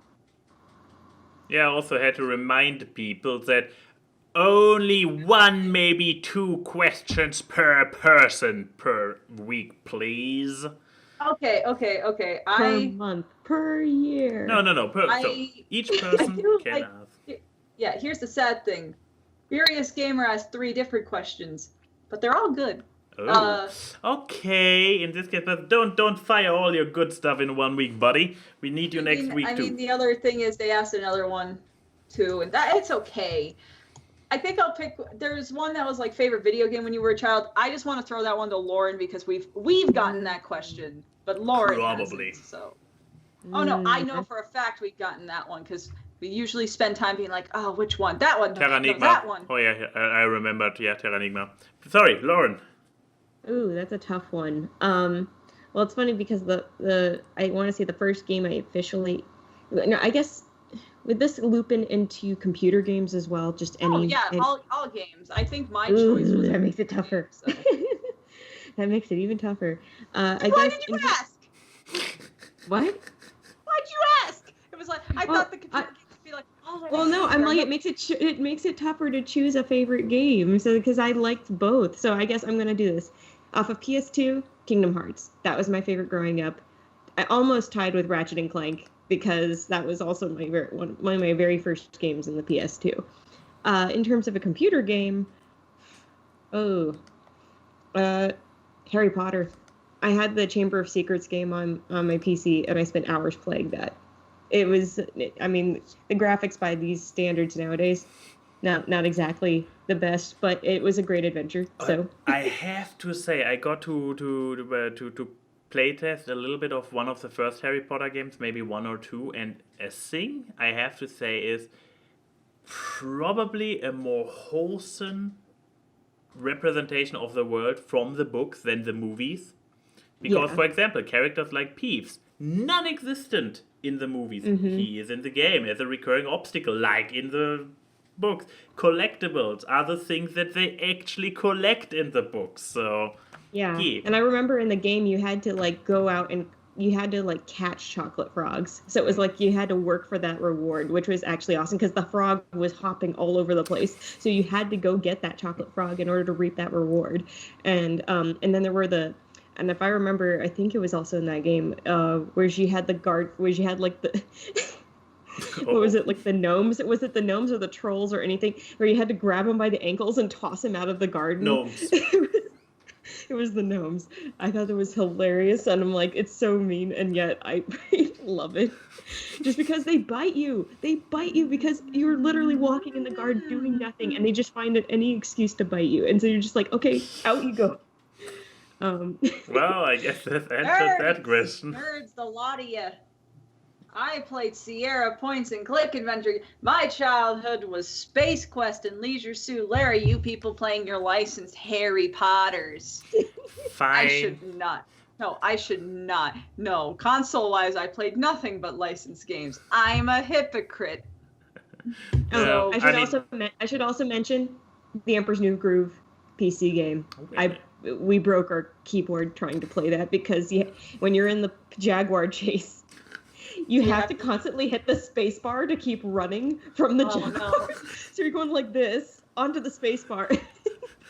I also had to remind people that only 1, maybe 2 questions per person per week, please. Okay. Per month, per year. No. So each person can ask. Yeah, here's the sad thing. Furious Gamer has 3 different questions, but they're all good. Oh. Okay, in this case, but don't fire all your good stuff in 1 week, buddy. We need you next week too. I mean, the other thing is they asked another one too, and that it's okay. I think I'll pick. There's one that was like favorite video game when you were a child. I just want to throw that one to Lauren because we've gotten that question, but Lauren probably hasn't, so. Oh no, I know for a fact we've gotten that one because we usually spend time being like, oh, which one? That one. Terranigma. No, that one. Oh yeah, I remembered. Yeah, Terranigma. Sorry, Lauren. Ooh, that's a tough one. Well, it's funny because the I want to say the first game I officially. No, I guess. With this Lupin into computer games as well, just any. Oh yeah, all games. I think my choice was. That makes it tougher. So. That makes it even tougher. Why did you ask? What? Why'd you ask? It was like I thought the computer games would be like. Oh, well, no, I'm like it makes it tougher to choose a favorite game. So because I liked both, so I guess I'm gonna do this. Off of PS2, Kingdom Hearts. That was my favorite growing up. I almost tied with Ratchet and Clank. Because that was also one of my very first games in the PS2. In terms of a computer game, Harry Potter. I had the Chamber of Secrets game on my PC, and I spent hours playing that. It was, I mean, the graphics by these standards nowadays, not exactly the best, but it was a great adventure. So I have to say, I got to playtest a little bit of one of the first Harry Potter games, maybe 1 or 2, and a thing I have to say is probably a more wholesome representation of the world from the books than the movies. Because, for example, characters like Peeves, non-existent in the movies. Mm-hmm. He is in the game as a recurring obstacle, like in the books. Collectibles are the things that they actually collect in the books, so... Yeah, and I remember in the game you had to like go out and like catch chocolate frogs. So it was like you had to work for that reward, which was actually awesome because the frog was hopping all over the place. So you had to go get that chocolate frog in order to reap that reward. And then there were and if I remember, I think it was also in that game where she had like the what was it, like the gnomes? Was it the gnomes or the trolls or anything where you had to grab him by the ankles and toss him out of the garden? Gnomes. It was the gnomes. I thought it was hilarious, and I'm like, it's so mean, and yet I love it. Just because they bite you. They bite you because you're literally walking in the garden doing nothing, and they just find any excuse to bite you. And so you're just like, okay, out you go. Well, I guess that answered that question. Nerds, the lot of you. I played Sierra Points and Click Adventure. My childhood was Space Quest and Leisure Suit Larry. You people playing your licensed Harry Potters. Fine. I should not. No, I should not. No, console-wise, I played nothing but licensed games. I'm a hypocrite. I should also mention the Emperor's New Groove PC game. We broke our keyboard trying to play that because when you're in the Jaguar chase, you have to constantly hit the space bar to keep running from the Jaguar. No. So you're going like this onto the space bar.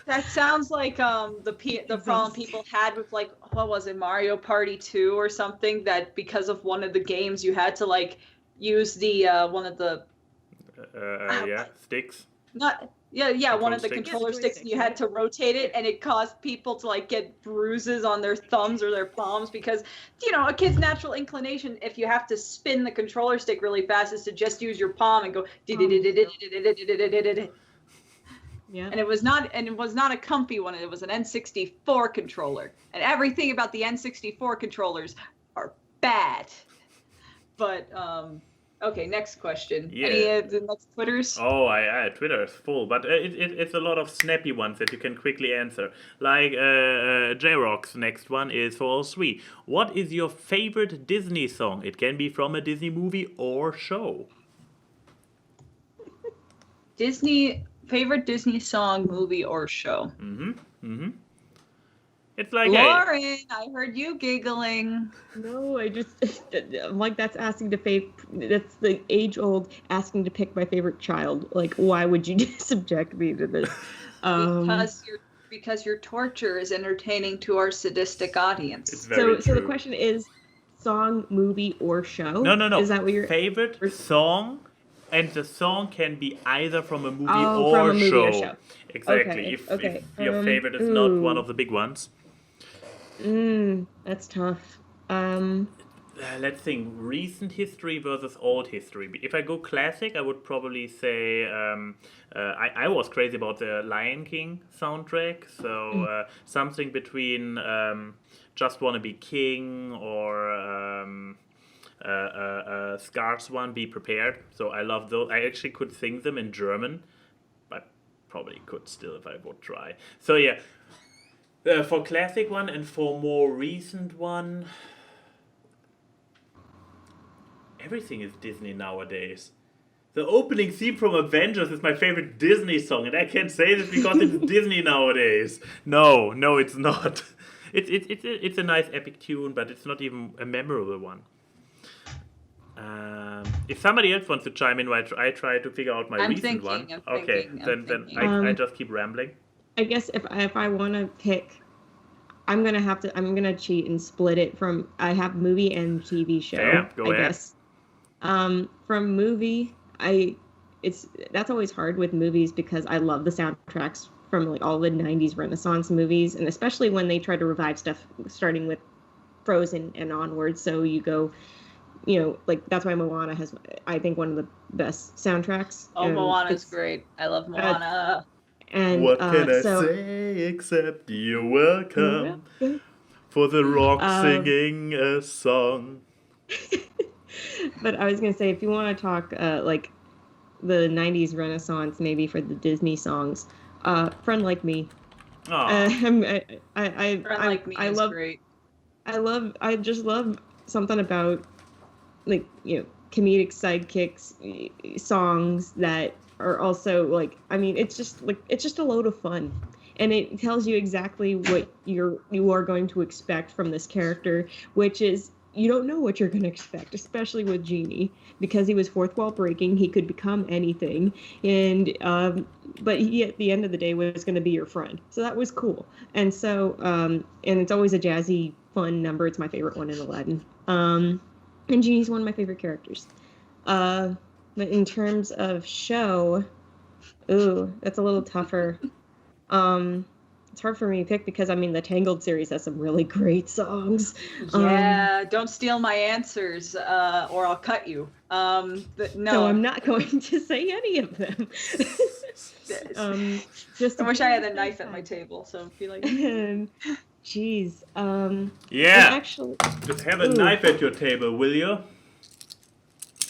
That sounds like the problem people had with, like, what was it, Mario Party 2 or something, that because of one of the games you had to like use the one of the sticks. One of the controller sticks, and you had to rotate it, and it caused people to like get bruises on their thumbs or their palms because, a kid's natural inclination, if you have to spin the controller stick really fast, is to just use your palm and go. Yeah. And it was not a comfy one. It was an N64 controller, and everything about the N64 controllers are bad. But okay, next question. Yeah. Any of the next Twitters? Oh, Twitter is full, but it's a lot of snappy ones that you can quickly answer. Like J-Rock's next one is for all three. What is your favorite Disney song? It can be from a Disney movie or show. Favorite Disney song, movie, or show? It's like, Lauren, I heard you giggling. No, I'm like, that's that's the age-old asking to pick my favorite child. Like, why would you subject me to this? Because your torture is entertaining to our sadistic audience. It's very so the question is, song, movie, or show? No. Is that what your favorite song? And the song can be either from a movie or or show. show. Exactly. Okay. If your favorite is not one of the big ones. That's tough. Let's think. Recent history versus old history. If I go classic, I would probably say I was crazy about the Lion King soundtrack. So something between Just Wanna Be King or Scar's one, Be Prepared. So I love those. I actually could sing them in German. I probably could still if I would try. So yeah. For classic one and for more recent one, everything is Disney nowadays. The opening theme from Avengers is my favorite Disney song, and I can't say this because it's Disney nowadays. No, it's not. It's a nice epic tune, but it's not even a memorable one. If somebody else wants to chime in, while I try to figure out my recent one. Then I just keep rambling. I guess if I want to pick, I'm gonna cheat and split it from. I have movie and TV show. Yeah, go ahead. Guess. From movie, that's always hard with movies because I love the soundtracks from like all the '90s Renaissance movies, and especially when they try to revive stuff starting with Frozen and onwards. So you go, like that's why Moana has, I think, one of the best soundtracks. Oh, Moana's great. I love Moana. And what can I say except you're welcome for the rock singing a song. But I was going to say, if you want to talk like the 90s Renaissance, maybe for the Disney songs, Friend Like Me. Friend Like Me is great. I just love something about, like, comedic sidekicks songs that are also like, I mean, it's just a load of fun, and it tells you exactly what you are going to expect from this character, which is you don't know what you're going to expect, especially with Genie, because he was fourth wall breaking. He could become anything, and but he at the end of the day was going to be your friend. So that was cool. And so and it's always a jazzy, fun number. It's my favorite one in Aladdin. And Genie's one of my favorite characters. But in terms of show, ooh, that's a little tougher. It's hard for me to pick because, I mean, the Tangled series has some really great songs. Yeah, don't steal my answers or I'll cut you. No. So I'm not going to say any of them. Just I wish I had a knife at my table, so I feel like... Jeez. Yeah, actually, just have a knife at your table, will you?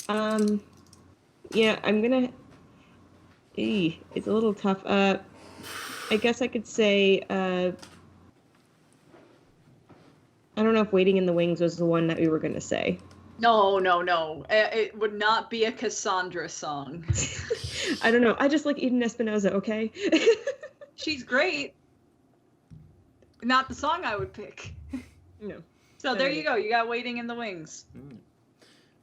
Yeah, I'm gonna... It's a little tough. I guess I could say, I don't know if Waiting in the Wings was the one that we were going to say. No. It would not be a Cassandra song. I don't know. I just like Eden Espinosa, okay? She's great. Not the song I would pick. No. So there you go. You got Waiting in the Wings.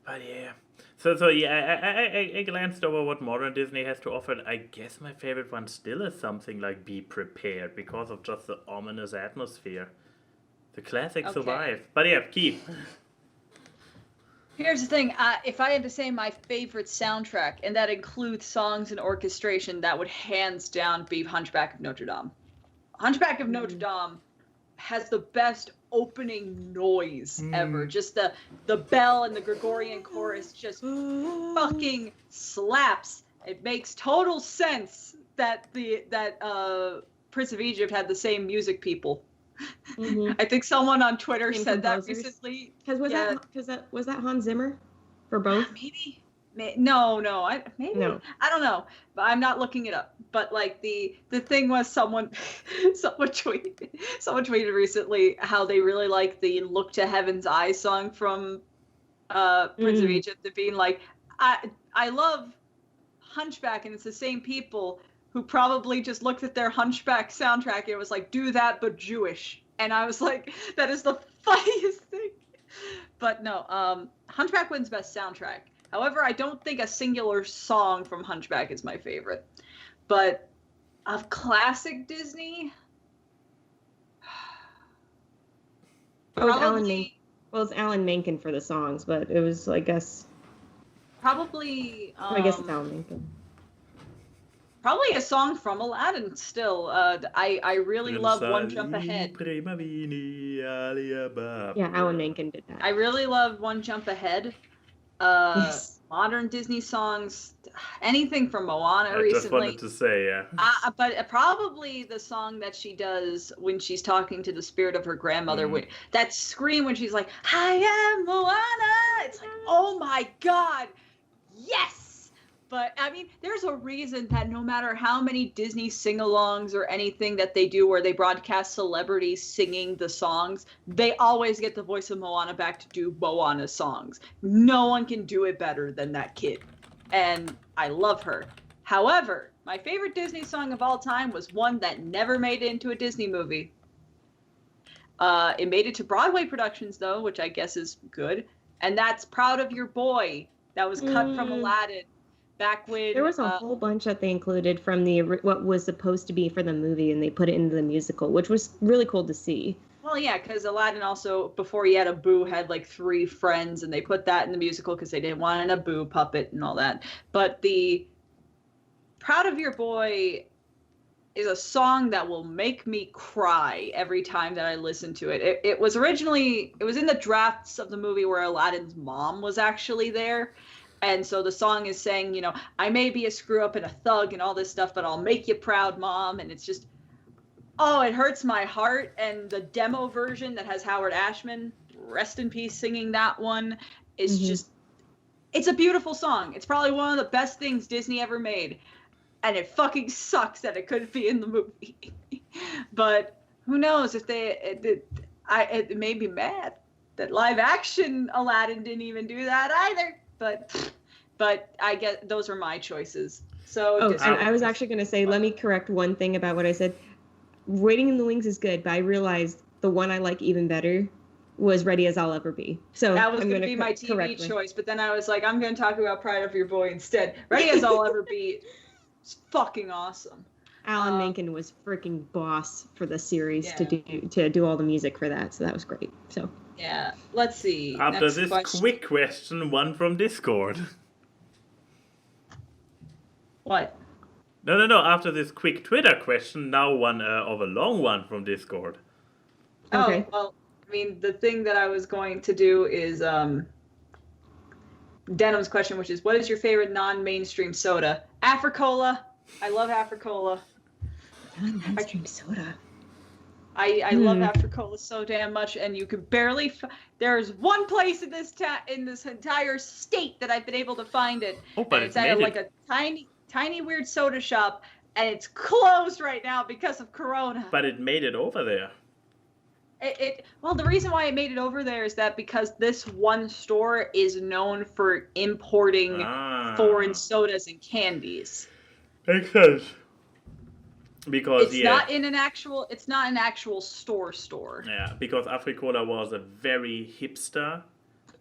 But yeah. So yeah, I glanced over what modern Disney has to offer. I guess my favorite one still is something like Be Prepared because of just the ominous atmosphere. The classic survived. But yeah, Keith. Here's the thing. If I had to say my favorite soundtrack, and that includes songs and orchestration, that would hands down be Hunchback of Notre Dame. Hunchback of Notre Dame has the best opening noise ever. Just the bell and the Gregorian chorus just fucking slaps. It makes total sense that Prince of Egypt had the same music people. I think someone on Twitter said that recently. Was that Hans Zimmer for both? Maybe. No. I don't know, but I'm not looking it up. But like the thing was, someone tweeted recently how they really like the "Look to Heaven's Eye" song from Prince of Egypt. To being like, I love Hunchback, and it's the same people who probably just looked at their Hunchback soundtrack and it was like, do that but Jewish. And I was like, that is the funniest thing. But no, Hunchback wins best soundtrack. However, I don't think a singular song from Hunchback is my favorite. But of classic Disney, it's Alan Menken for the songs, but it was, I guess... Probably... I guess it's Alan Menken. Probably a song from Aladdin still. I really love One Jump Ahead. Yeah, Alan Menken did that. I really love One Jump Ahead. Yes. Modern Disney songs, anything from Moana recently. I just wanted to say, yeah. But probably the song that she does when she's talking to the spirit of her grandmother. That scream when she's like, I am Moana. It's like, oh my God, yes. But, I mean, there's a reason that no matter how many Disney sing-alongs or anything that they do where they broadcast celebrities singing the songs, they always get the voice of Moana back to do Moana songs. No one can do it better than that kid. And I love her. However, my favorite Disney song of all time was one that never made it into a Disney movie. It made it to Broadway productions, though, which I guess is good. And that's Proud of Your Boy. That was cut from Aladdin. Back when there was a whole bunch that they included from what was supposed to be for the movie, and they put it into the musical, which was really cool to see. Well, yeah, because Aladdin also, before he had Abu, had like 3 friends, and they put that in the musical because they didn't want an Abu puppet and all that. But the Proud of Your Boy is a song that will make me cry every time that I listen to it. It was in the drafts of the movie where Aladdin's mom was actually there. And so the song is saying, you know, I may be a screw up and a thug and all this stuff, but I'll make you proud, Mom. And it's just, oh, it hurts my heart. And the demo version that has Howard Ashman, rest in peace, singing that one is just, it's a beautiful song. It's probably one of the best things Disney ever made. And it fucking sucks that it couldn't be in the movie. But who knows if it made me mad that live action Aladdin didn't even do that either. But I get those are my choices. So I was actually going to say, let me correct one thing about what I said. Waiting in the Wings is good, but I realized the one I like even better was Ready as I'll Ever Be. So that was I'm going to be my TV choice, but then I was like, I'm going to talk about Pride of Your Boy instead. Ready as I'll Ever Be is fucking awesome. Alan Menken was freaking boss for the series to do all the music for that, so that was great. So yeah, let's see. After Next this question. quick question, one from Discord. What? No. After this quick Twitter question, now one of a long one from Discord. Okay. Oh, well, I mean, the thing that I was going to do is Denham's question, which is, what is your favorite non-mainstream soda? Africola. I love Africola. Non-mainstream soda. I love Africola so damn much, and you could barely. There's one place in this in this entire state that I've been able to find it. Oh, but it's at like a tiny weird soda shop, and it's closed right now because of Corona. But it made it over there. Well, the reason why it made it over there is that because this one store is known for importing foreign sodas and candies. Makes sense. Because it's not an actual store. Yeah, because Africola was a very hipster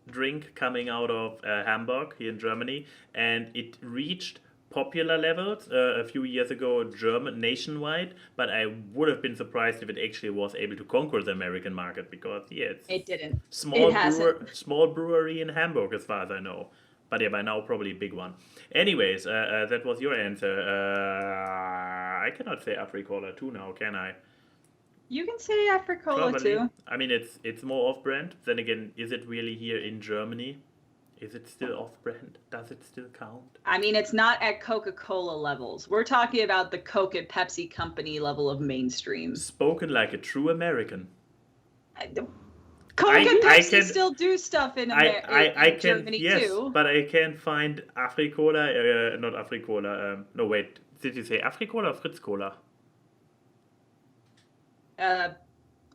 drink coming out of Hamburg here in Germany, and it reached popular levels a few years ago nationwide, but I would have been surprised if it actually was able to conquer the American market, because it didn't. Small brewery in Hamburg as far as I know, but by now probably a big one. Anyways, that was your answer. I cannot say Africola too now, can I? You can say Africola too. I mean, it's more off-brand. Then again, is it really here in Germany? Is it still off-brand? Does it still count? I mean, it's not at Coca-Cola levels. We're talking about the Coke and Pepsi company level of mainstream. Spoken like a true American. Coke and Pepsi still do stuff in Germany yes, too. But I can't find Africola, not Africola. No, wait. Did you say Africola or Fritz Cola?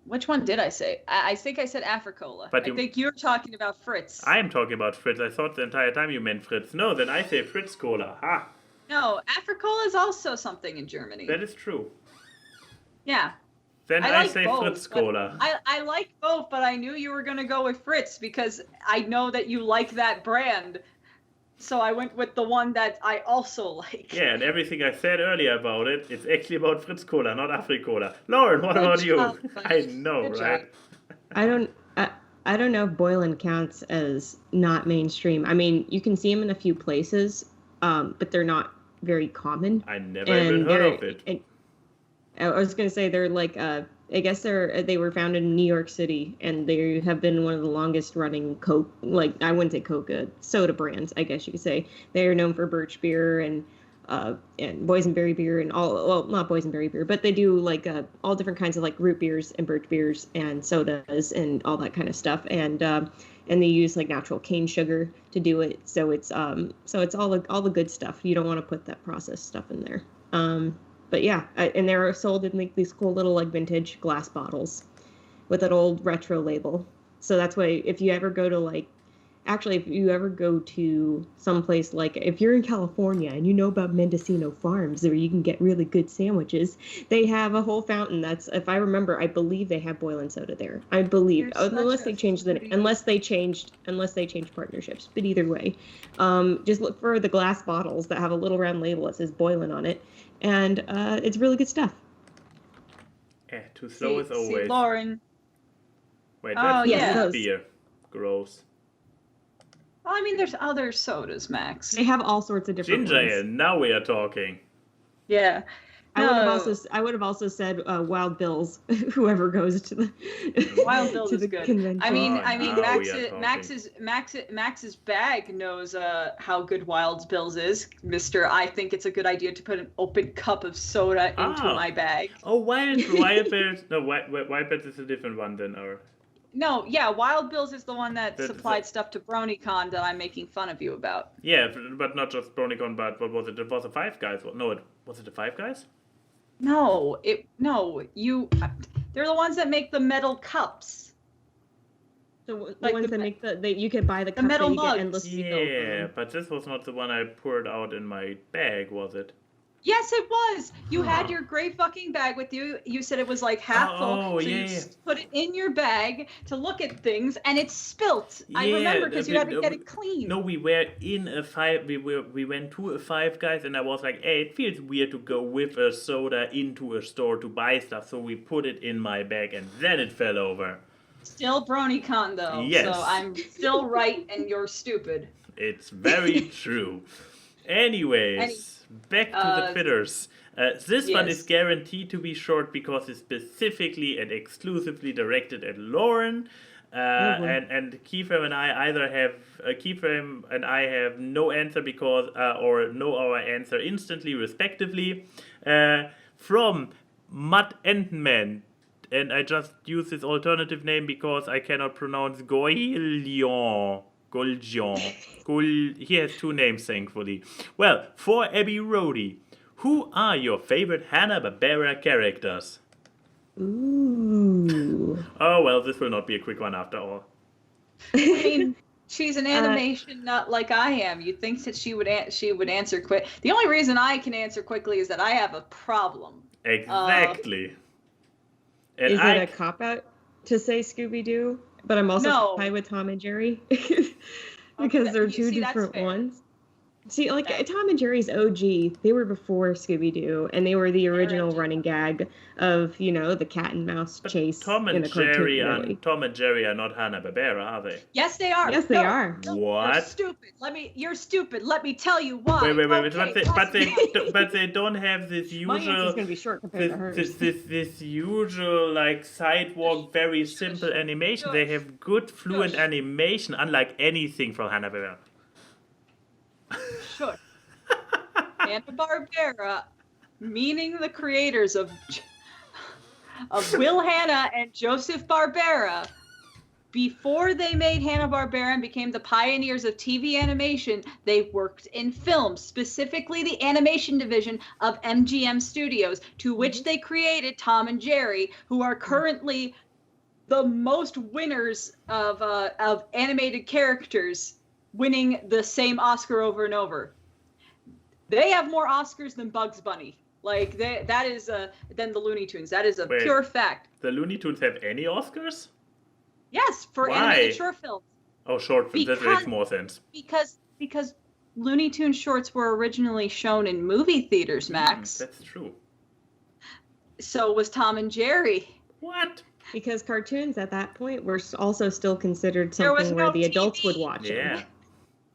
Which one did I say? I think I said Africola. I think you're talking about Fritz. I am talking about Fritz. I thought the entire time you meant Fritz. No, then I say Fritz Cola. Ha! No, Africola is also something in Germany. That is true. Yeah. Then I say both, Fritz Cola. I like both, but I knew you were going to go with Fritz because I know that you like that brand. So I went with the one that I also like. Yeah, and everything I said earlier about it, it's actually about Fritz Cola, not Africola. Lauren, what about you? I know, right? I don't know if Boylan counts as not mainstream. I mean, you can see them in a few places, but they're not very common. I never even heard of it. I was going to say they're like, I guess they were founded in New York City, and they have been one of the longest running Coke, like I wouldn't say Coke, soda brands, I guess you could say. They are known for birch beer and boysenberry beer and not boysenberry beer, but they do like all different kinds of like root beers and birch beers and sodas and all that kind of stuff. And they use like natural cane sugar to do it. So it's all the good stuff. You don't want to put that processed stuff in there. But yeah, and they're sold in like these cool little like vintage glass bottles with an old retro label. So that's why if you ever go to someplace like, if you're in California and you know about Mendocino Farms where you can get really good sandwiches, they have a whole fountain that's, if I remember, I believe they have Boylan soda there. I believe, unless they changed partnerships. But either way, just look for the glass bottles that have a little round label that says Boylan on it. And it's really good stuff. Yeah, too slow as always. Lauren. Wait, that's beer. Gross. Well, I mean, there's other sodas, Max. They have all sorts of different Ginger ones. ale, now we are talking. Yeah. I would have also said Wild Bill's. Whoever goes to the Wild Bill's is good. Convention. I mean, Max's bag knows how good Wild Bill's is, Mister. I think it's a good idea to put an open cup of soda into my bag. Oh, Wild Bill's. No, Wild Bill's is a different one than our. No, yeah, Wild Bill's is the one that supplied stuff to BronyCon that I'm making fun of you about. Yeah, but not just BronyCon, but what was it? It was a Five Guys. No, was it a Five Guys? No, they're the ones that make the metal cups. So the ones that make you can buy the cup metal that you mugs. get endless. Yeah, but this was not the one I poured out in my bag, was it? Yes, it was. You had your gray fucking bag with you. You said it was like half full. So you put it in your bag to look at things, and it spilt. I remember because you had to get it clean. No, we were in a five. We went to a Five Guys, and I was like, hey, it feels weird to go with a soda into a store to buy stuff. So we put it in my bag, and then it fell over. Still BronyCon though. Yes. So I'm still right, and you're stupid. It's very true. Anyways. Back to the Twitters. This one is guaranteed to be short because it's specifically and exclusively directed at Lauren. And Keyframe and I either have Keyframe and I have no answer because or know our answer instantly, respectively. From Matt Entman, and I just use this alternative name because I cannot pronounce Goylion. He has two names, thankfully. Well, for Abbey Roadie, who are your favorite Hanna-Barbera characters? Ooh. Oh, well, this will not be a quick one after all. I mean, she's an animation nut like I am. You'd think that she would answer quick. The only reason I can answer quickly is that I have a problem. Exactly. And is it a cop-out to say Scooby-Doo? But I'm also tied with Tom and Jerry because they're two different ones. See, like Tom and Jerry's OG, they were before Scooby-Doo, and they were the original running gag of, the cat and mouse chase. Tom and Jerry are not Hanna-Barbera, are they? Yes, they are. Yes, they are. What? You're stupid. Let me tell you why. Wait. But they don't have this usual. My answer's gonna be short compared to hers. This usual like sidewalk, very simple animation. They have good fluent animation, unlike anything from Hanna-Barbera. Sure. Hanna-Barbera, meaning the creators of Will Hanna and Joseph Barbera, before they made Hanna-Barbera and became the pioneers of TV animation, they worked in film, specifically the animation division of MGM Studios, to which they created Tom and Jerry, who are currently the most winners of animated characters, winning the same Oscar over and over. They have more Oscars than Bugs Bunny. Like that is than the Looney Tunes. That is a pure fact. The Looney Tunes have any Oscars? Yes, for animated short films. Oh, short films. That makes more sense. Because Looney Tunes shorts were originally shown in movie theaters, Max. That's true. So was Tom and Jerry. What? Because cartoons at that point were also still considered something where the adults would watch them.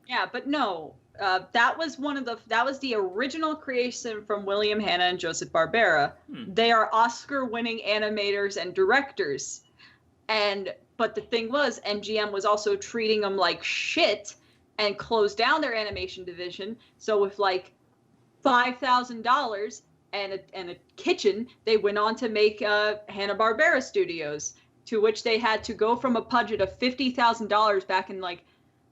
Yeah, but no. That was the original creation from William Hanna and Joseph Barbera. They are Oscar-winning animators and directors. But the thing was, MGM was also treating them like shit and closed down their animation division. So with like $5,000 and a kitchen, they went on to make Hanna-Barbera Studios, to which they had to go from a budget of $50,000 back in like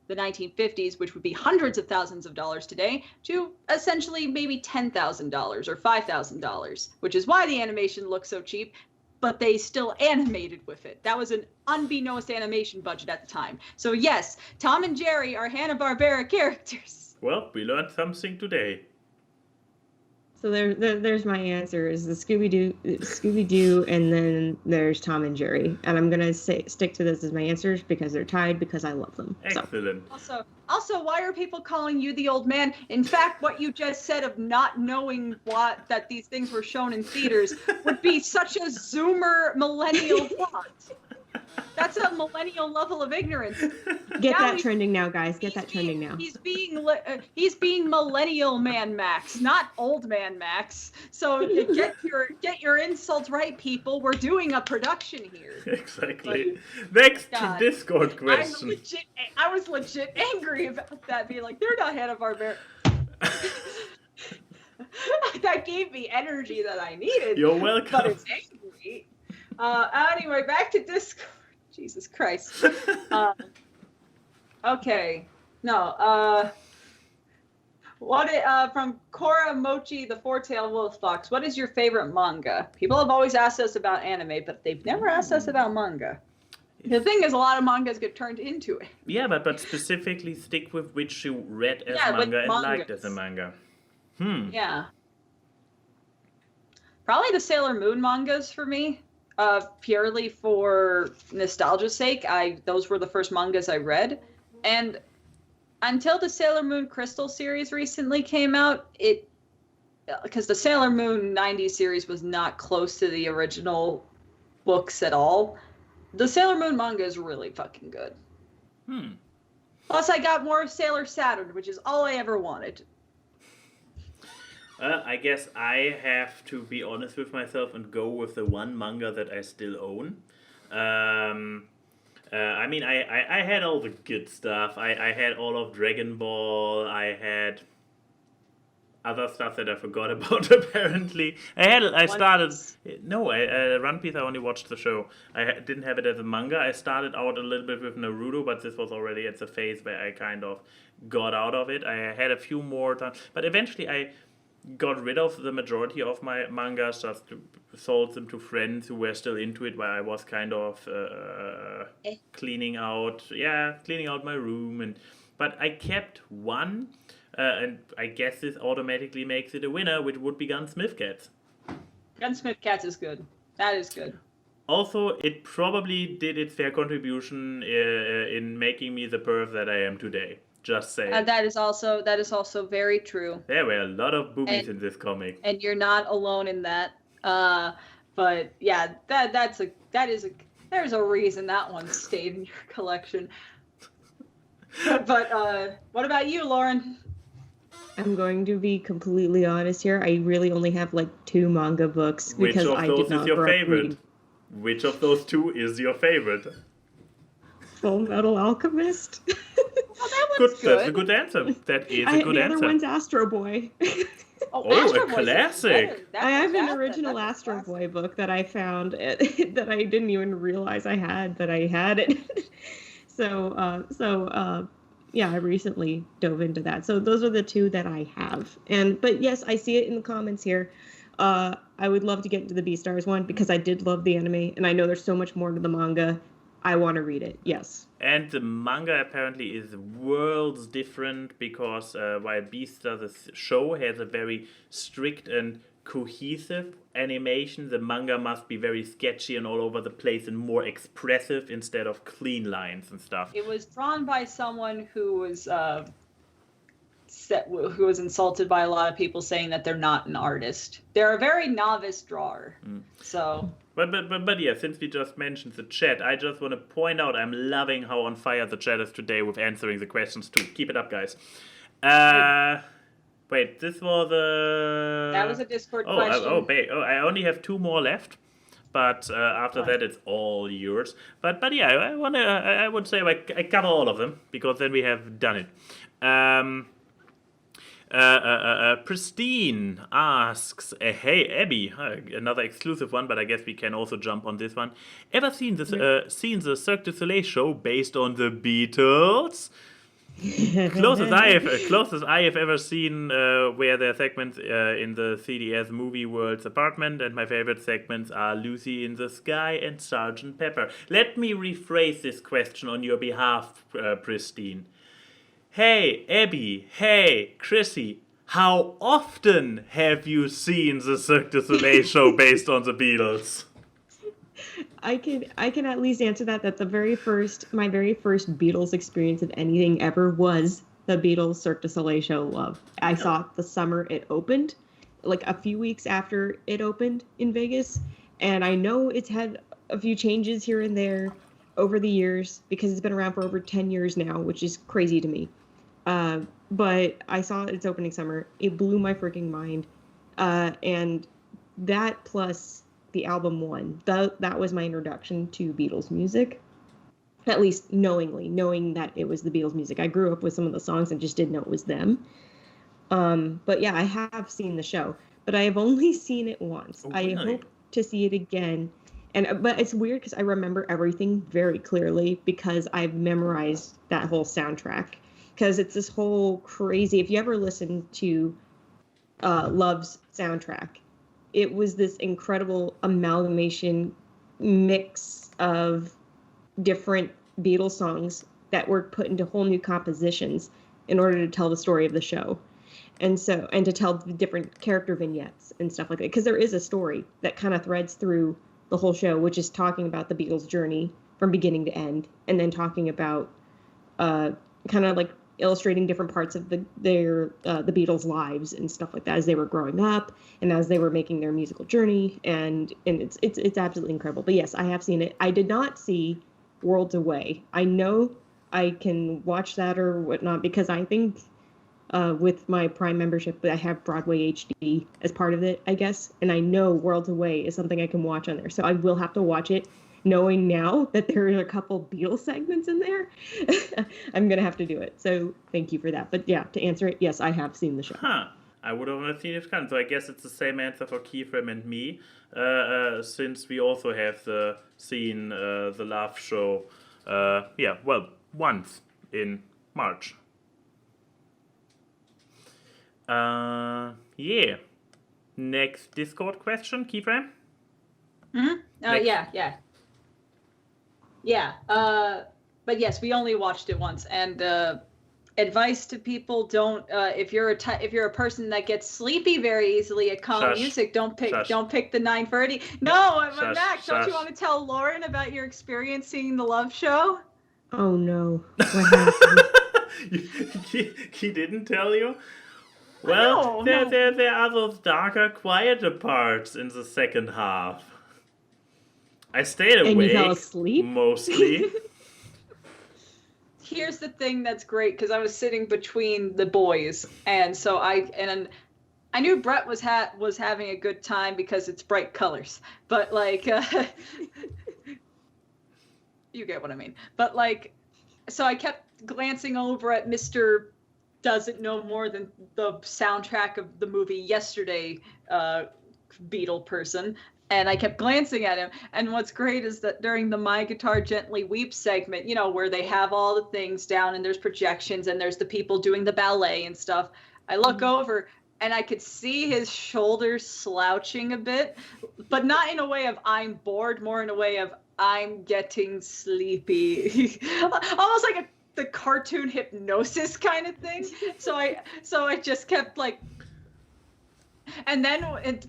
the 1950s, which would be hundreds of thousands of dollars today, to essentially maybe $10,000 or $5,000, which is why the animation looks so cheap, but they still animated with it. That was an unbeknownst animation budget at the time. So yes, Tom and Jerry are Hanna-Barbera characters. Well, we learned something today. So there's my answer, is the Scooby-Doo, and then there's Tom and Jerry. And I'm going to stick to this as my answers because they're tied, because I love them. Excellent. So. Also, why are people calling you the old man? In fact, what you just said of not knowing that these things were shown in theaters would be such a Zoomer millennial thought. That's a millennial level of ignorance. Get that trending now, guys. Get that trending now. He's being millennial man Max, not old man Max. So get your insults right, people. We're doing a production here. Exactly. Next to Discord question. I was legit angry about that, being like, they're not Hanna-Barbera. That gave me energy that I needed. You're welcome. But it's angry. Anyway, back to Discord. Jesus Christ. Okay. No. From Cora Mochi, the Four-Tailed Wolf Fox, what is your favorite manga? People have always asked us about anime, but they've never asked us about manga. The thing is, a lot of mangas get turned into it. Yeah, but specifically stick with which you read as manga and liked as a manga. Yeah. Probably the Sailor Moon mangas for me, purely for nostalgia's sake. Those were the first mangas I read, and until the Sailor Moon Crystal series recently came out, because the Sailor Moon 90s series was not close to the original books at all. The Sailor Moon manga is really fucking good. Plus, I got more of Sailor Saturn, which is all I ever wanted. I guess I have to be honest with myself and go with the one manga that I still own. I mean, I had all the good stuff. I had all of Dragon Ball. I had other stuff that I forgot about, apparently. One Piece, I only watched the show. I didn't have it as a manga. I started out a little bit with Naruto, but this was already at the phase where I kind of got out of it. I had a few more times, but eventually I got rid of the majority of my mangas, just sold them to friends who were still into it while I was kind of cleaning out my room. But I kept one, and I guess this automatically makes it a winner, which would be Gunsmith Cats. Gunsmith Cats is good. That is good. Also, it probably did its fair contribution in making me the perv that I am today. Just saying. That is also very true. There were a lot of boobies in this comic, and you're not alone in that. But yeah, there's a reason that one stayed in your collection. But what about you, Lauren? I'm going to be completely honest here. I really only have like 2 manga books because I did not grow up reading. Which of those 2 is your favorite? Full Metal Alchemist. Well, that one's good. That's a good answer. That is a good answer. The other one's Astro Boy. A classic. I have an original Astro Boy book that I found that I didn't even realize I had, but I had it. Yeah, I recently dove into that. So those are the 2 that I have. But yes, I see it in the comments here. I would love to get into the Beastars one because I did love the anime, and I know there's so much more to the manga. I want to read it, yes. And the manga apparently is worlds different because while Beastars, the show, has a very strict and cohesive animation, the manga must be very sketchy and all over the place and more expressive instead of clean lines and stuff. It was drawn by someone who was insulted by a lot of people saying that they're not an artist. They're a very novice drawer. So... But yeah, since we just mentioned the chat, I just want to point out I'm loving how on fire the chat is today with answering the questions too. Keep it up, guys. Wait, this was a... That was a Discord question. I only have 2 more left, but after that it's all yours. But yeah, I would say I cover all of them because then we have done it. Pristine asks, hey Abby, another exclusive one, but I guess we can also jump on this one. Ever seen the Cirque du Soleil show based on the Beatles? Closest I have ever seen where there are segments in the CDS Movie World's apartment, and my favorite segments are Lucy in the Sky and Sgt. Pepper. Let me rephrase this question on your behalf, Pristine. Hey, Abby, hey, Chrissy, how often have you seen the Cirque du Soleil show based on the Beatles? I can at least answer that my very first Beatles experience of anything ever was the Beatles Cirque du Soleil show Love. I saw it the summer it opened, like a few weeks after it opened in Vegas, and I know it's had a few changes here and there over the years because it's been around for over 10 years now, which is crazy to me. But I saw its opening summer. It blew my freaking mind. And that plus the album One, that was my introduction to Beatles music. At least knowing that it was the Beatles music. I grew up with some of the songs and just didn't know it was them. But yeah, I have seen the show, but I have only seen it once. Oh, really? I hope to see it again. But it's weird because I remember everything very clearly because I've memorized that whole soundtrack. Because it's this whole crazy... If you ever listen to Love's soundtrack, it was this incredible amalgamation mix of different Beatles songs that were put into whole new compositions in order to tell the story of the show. and to tell the different character vignettes and stuff like that, because there is a story that kind of threads through the whole show, which is talking about the Beatles' journey from beginning to end, and then talking about kind of like illustrating different parts of the Beatles' lives and stuff like that as they were growing up and as they were making their musical journey, and it's absolutely incredible. But yes, I have seen it. I did not see Worlds Away. I know I can watch that or whatnot because I think with my Prime membership, I have Broadway HD as part of it, I guess, and I know Worlds Away is something I can watch on there, so I will have to watch it. Knowing now that there are a couple Beatles segments in there, I'm going to have to do it. So thank you for that. But yeah, to answer it, yes, I have seen the show. Huh. I would have seen it come. So I guess it's the same answer for Keyframe and me, since we also have seen the Love Show, once in March. Next Discord question, Keyframe? Mm-hmm. Yeah. But yes, we only watched it once. And advice to people: don't if you're a person that gets sleepy very easily at calm music, don't pick the 9:30. No, Max, don't you want to tell Lauren about your experience seeing the Love Show? Oh no, what happened? He didn't tell you? Well, there are those darker, quieter parts in the second half. I stayed awake. And you fell asleep? Mostly. Here's the thing that's great, because I was sitting between the boys, and so I knew Brett was having a good time because it's bright colors, but like, you get what I mean. But like, so I kept glancing over at Mr. Doesn't know more than the soundtrack of the movie Yesterday, Beatle person. And I kept glancing at him. And what's great is that during the My Guitar Gently Weeps segment, where they have all the things down and there's projections and there's the people doing the ballet and stuff, I look over and I could see his shoulders slouching a bit, but not in a way of I'm bored, more in a way of I'm getting sleepy. Almost like the cartoon hypnosis kind of thing. So I just kept like, and then,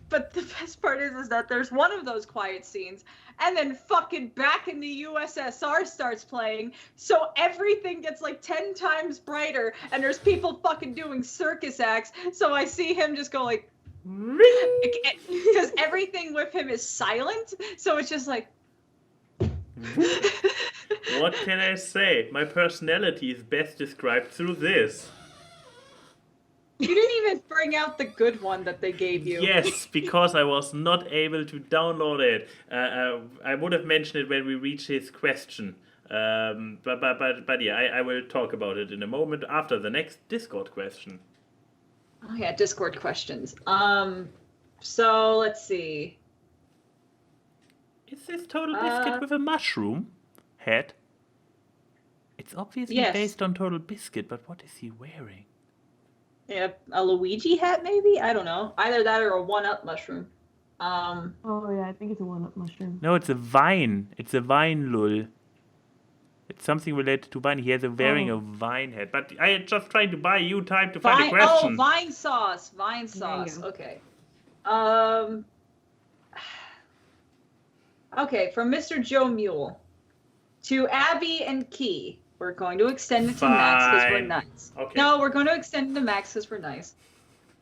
but the best part is that there's one of those quiet scenes, and then fucking Back in the USSR starts playing, so everything gets like 10 times brighter, and there's people fucking doing circus acts, so I see him just go like, because everything with him is silent, so it's just like, what can I say? My personality is best described through this. You didn't even bring out the good one that they gave you. Yes, because I was not able to download it. I would have mentioned it when we reach his question. But yeah, I will talk about it in a moment after the next Discord question. Oh yeah, Discord questions. So let's see. Is this Total Biscuit with a mushroom head? It's obviously based on Total Biscuit, but what is he wearing? Yeah, a Luigi hat maybe? I don't know. Either that or a one-up mushroom. Oh yeah, I think it's a one-up mushroom. No, it's a vine. It's a vine lull. It's something related to vine. He has wearing a vine hat. But I am just trying to buy you time to find a question. Oh, vine sauce. Vine sauce. Okay. Okay, from Mr. Joe Mule. To Abby and Key. We're going to extend it to Max because we're nice. Okay. No, we're going to extend it to Max because we're nice.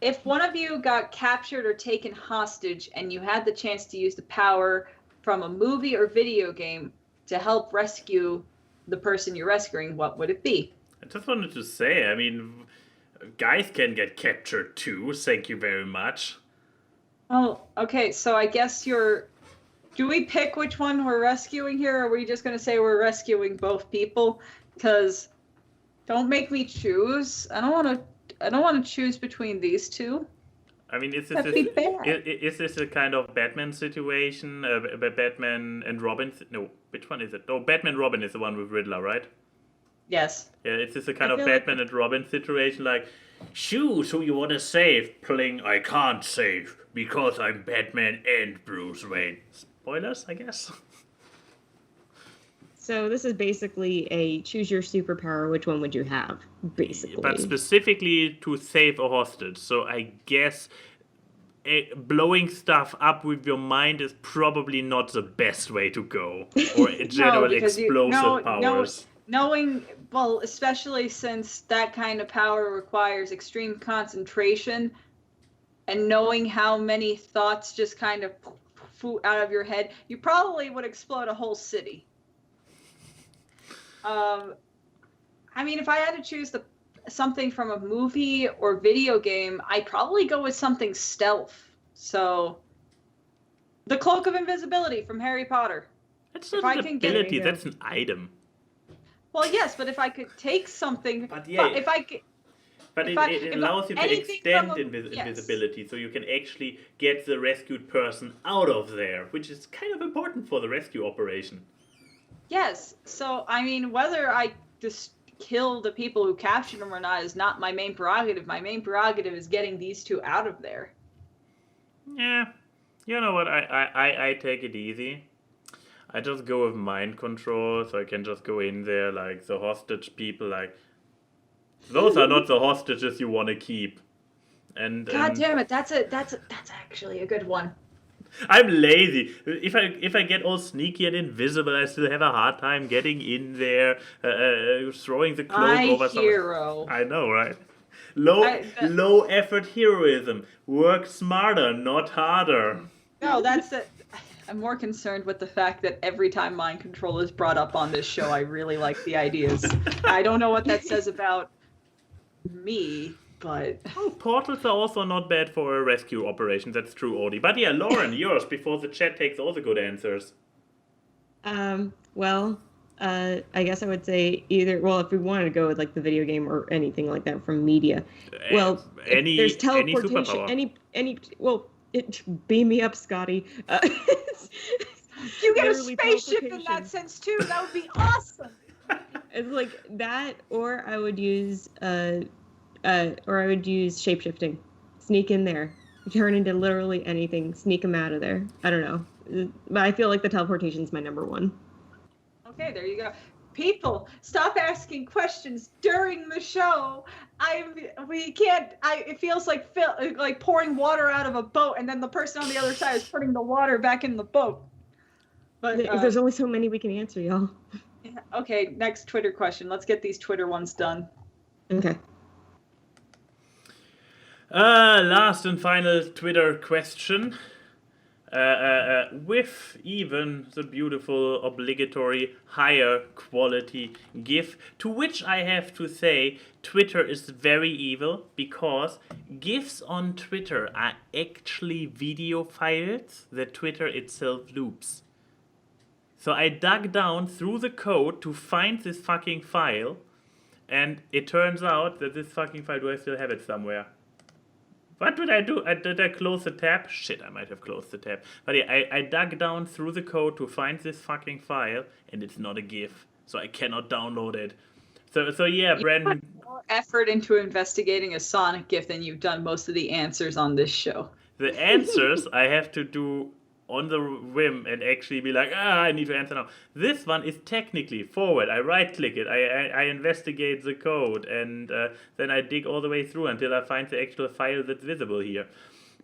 If one of you got captured or taken hostage and you had the chance to use the power from a movie or video game to help rescue the person you're rescuing, what would it be? I just wanted to say, I mean, guys can get captured too. Thank you very much. Oh, okay. So I guess do we pick which one we're rescuing here, or are we just going to say we're rescuing both people? Because don't make me choose. I don't want to choose between these two. I mean, is this a kind of Batman situation? Batman and Robin? No, which one is it? Oh, Batman Robin is the one with Riddler, right? Yes. Yeah, is this a kind of Batman and Robin situation? Like, choose who you want to save. Playing, I can't save because I'm Batman and Bruce Wayne. Spoilers, I guess. So this is basically a choose your superpower. Which one would you have? Basically, But specifically to save a hostage. So I guess blowing stuff up with your mind is probably not the best way to go. Or general explosive powers. Knowing, well, especially since that kind of power requires extreme concentration, and knowing how many thoughts just kind of flew out of your head, you probably would explode a whole city. I mean, if I had to choose something from a movie or video game, I'd probably go with something stealth. So, the Cloak of Invisibility from Harry Potter. That's not an ability, that's an item. Well, yes, but if I could take something, but it allows you to extend invisibility, so you can actually get the rescued person out of there, which is kind of important for the rescue operation. Yes, so I mean, whether I just kill the people who captured them or not is not my main prerogative. My main prerogative is getting these two out of there. Yeah, you know what? I take it easy. I just go with mind control, so I can just go in there like the hostage people. Like, those are not the hostages you want to keep. And God damn it, that's actually a good one. I'm lazy. If I get all sneaky and invisible, I still have a hard time getting in there, throwing the cloak over someone. Hero. I know, right? Low effort heroism. Work smarter, not harder. No, that's it. I'm more concerned with the fact that every time mind control is brought up on this show, I really like the ideas. I don't know what that says about me, but... Oh, portals are also not bad for a rescue operation. That's true, Odie. But yeah, Lauren, yours, before the chat takes all the good answers. Well, I guess I would say either... Well, if we wanted to go with like the video game or anything like that from media. Well, there's teleportation. Beam me up, Scotty. You get a spaceship in that sense too. That would be awesome. It's like that, or I would use shapeshifting. Sneak in there, turn into literally anything. Sneak them out of there. I don't know, but I feel like the teleportation is my number one. Okay, there you go. People, stop asking questions during the show. It feels like pouring water out of a boat, and then the person on the other side is putting the water back in the boat. But there's only so many we can answer, y'all. Okay, next Twitter question. Let's get these Twitter ones done. Okay. Last and final Twitter question. With even the beautiful, obligatory, higher quality GIF, to which I have to say Twitter is very evil, because GIFs on Twitter are actually video files that Twitter itself loops. So I dug down through the code to find this fucking file, and it turns out that this fucking file, do I still have it somewhere? What did I do? Did I close the tab? Shit, I might have closed the tab. But yeah, I dug down through the code to find this fucking file, and it's not a GIF, so I cannot download it. So yeah, Brandon... You put more effort into investigating a Sonic GIF than you've done most of the answers on this show. The answers I have to do on the whim and actually be like, I need to answer now. This one is technically forward. I right-click it, I investigate the code, and then I dig all the way through until I find the actual file that's visible here.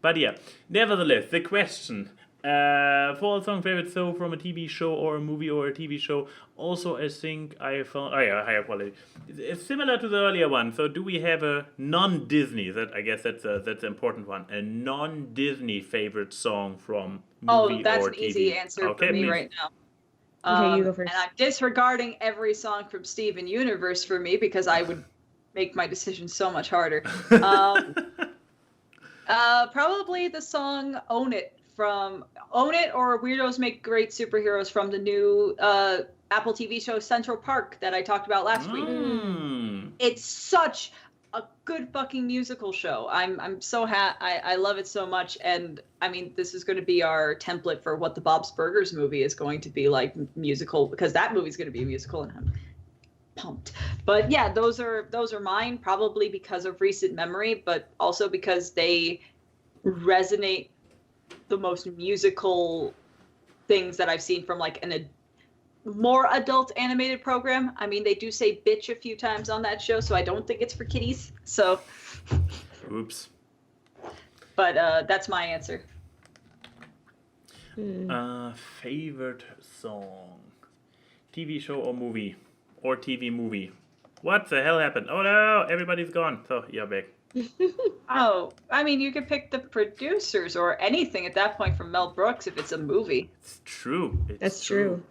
But yeah, nevertheless, the question, fall song favorite show from a TV show or a movie or a TV show. Also, I think I found, higher quality. It's similar to the earlier one. So do we have a non-Disney, I guess that's the important one, a non-Disney favorite song from movie or TV? Oh, that's an easy answer for me right now. Okay, you go first. And I'm disregarding every song from Steven Universe for me, because I would make my decision so much harder. Probably the song Own It or Weirdos Make Great Superheroes from the new Apple TV show Central Park that I talked about last week. It's such a good fucking musical show. I'm so I love it so much, and I mean, this is going to be our template for what the Bob's Burgers movie is going to be like musical, because that movie's going to be a musical, and I'm pumped. But yeah, those are mine, probably because of recent memory, but also because they resonate the most musical things that I've seen from like more adult animated program. I mean, they do say bitch a few times on that show, so I don't think it's for kiddies. So, Oops. but that's my answer. Favorite song, TV show or movie, or TV movie. What the hell happened? Oh no, everybody's gone. So you're back. Oh, I mean, you could pick the producers or anything at that point from Mel Brooks if it's a movie. It's true. That's true.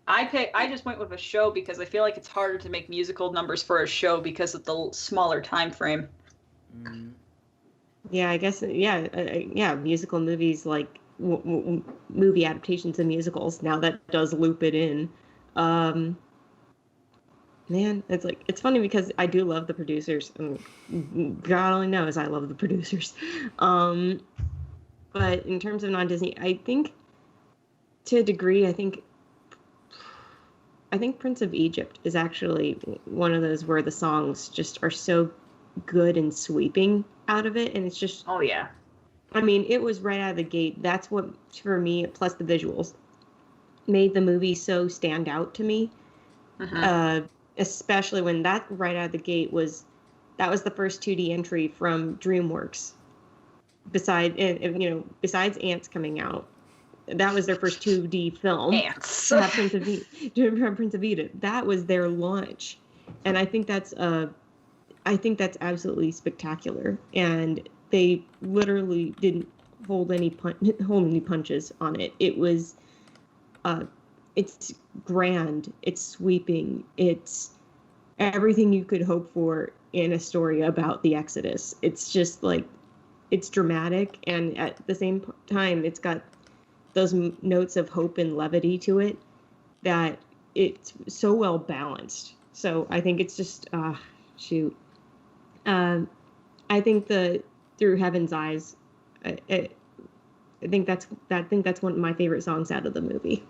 I just went with a show because I feel like it's harder to make musical numbers for a show because of the smaller time frame. Yeah, I guess. Yeah, musical movies like movie adaptations of musicals. Now that does loop it in. Man, it's funny because I do love the producers. God only knows I love the producers. But in terms of non-Disney, I think to a degree, I think Prince of Egypt is actually one of those where the songs just are so good and sweeping out of it, and it's just. Oh yeah. I mean, it was right out of the gate. That's what, for me, plus the visuals, made the movie so stand out to me. Especially when that right out of the gate was the first 2D entry from DreamWorks. Besides Ants coming out, that was their first 2D film. Ants. Prince of Egypt. That was their launch, and I think that's absolutely spectacular. And they literally didn't hold any punches on it. It was, it's grand, it's sweeping, it's everything you could hope for in a story about the Exodus. It's just like, it's dramatic, and at the same time, it's got those notes of hope and levity to it that it's so well balanced. So I think it's just, shoot. I think Through Heaven's Eyes, I think that's one of my favorite songs out of the movie.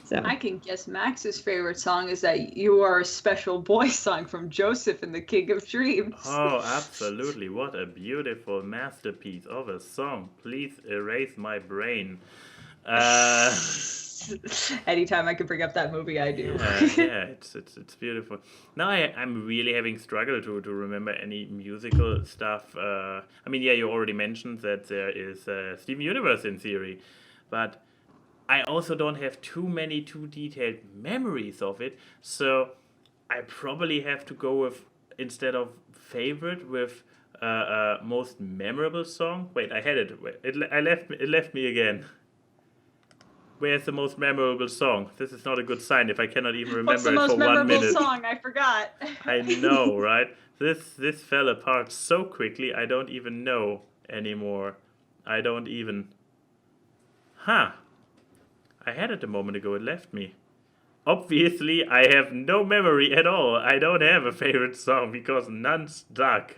So I can guess Max's favorite song is that You Are a Special Boy song from Joseph and the King of Dreams. Oh, absolutely. What a beautiful masterpiece of a song. Please erase my brain. Anytime I can bring up that movie, I do. Yeah, it's beautiful. Now I'm really having struggle to remember any musical stuff. I mean, yeah, you already mentioned that there is Steven Universe in theory, but I also don't have too detailed memories of it, so I probably have to go with, instead of favorite, with most memorable song. Wait, I had it. It left me again. Where's the most memorable song? This is not a good sign if I cannot even remember What's the it most for 1 minute. memorable song? I forgot. I know, right? This fell apart so quickly, I don't even know anymore. I don't even... I had it a moment ago, it left me. Obviously, I have no memory at all. I don't have a favorite song because none stuck.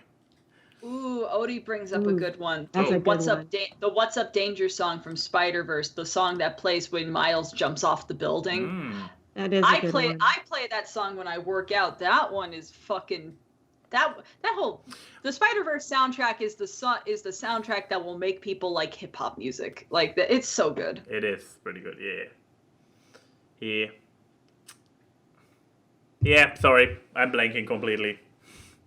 Ooh, Odie brings up a good one. That's a good What's one. Up the What's Up Danger song from Spider-Verse, the song that plays when Miles jumps off the building. That is I play that song when I work out. That one is fucking the Spider-Verse soundtrack is the soundtrack that will make people like hip hop music. Like it's so good. It is pretty good, yeah. Yeah, sorry, I'm blanking completely.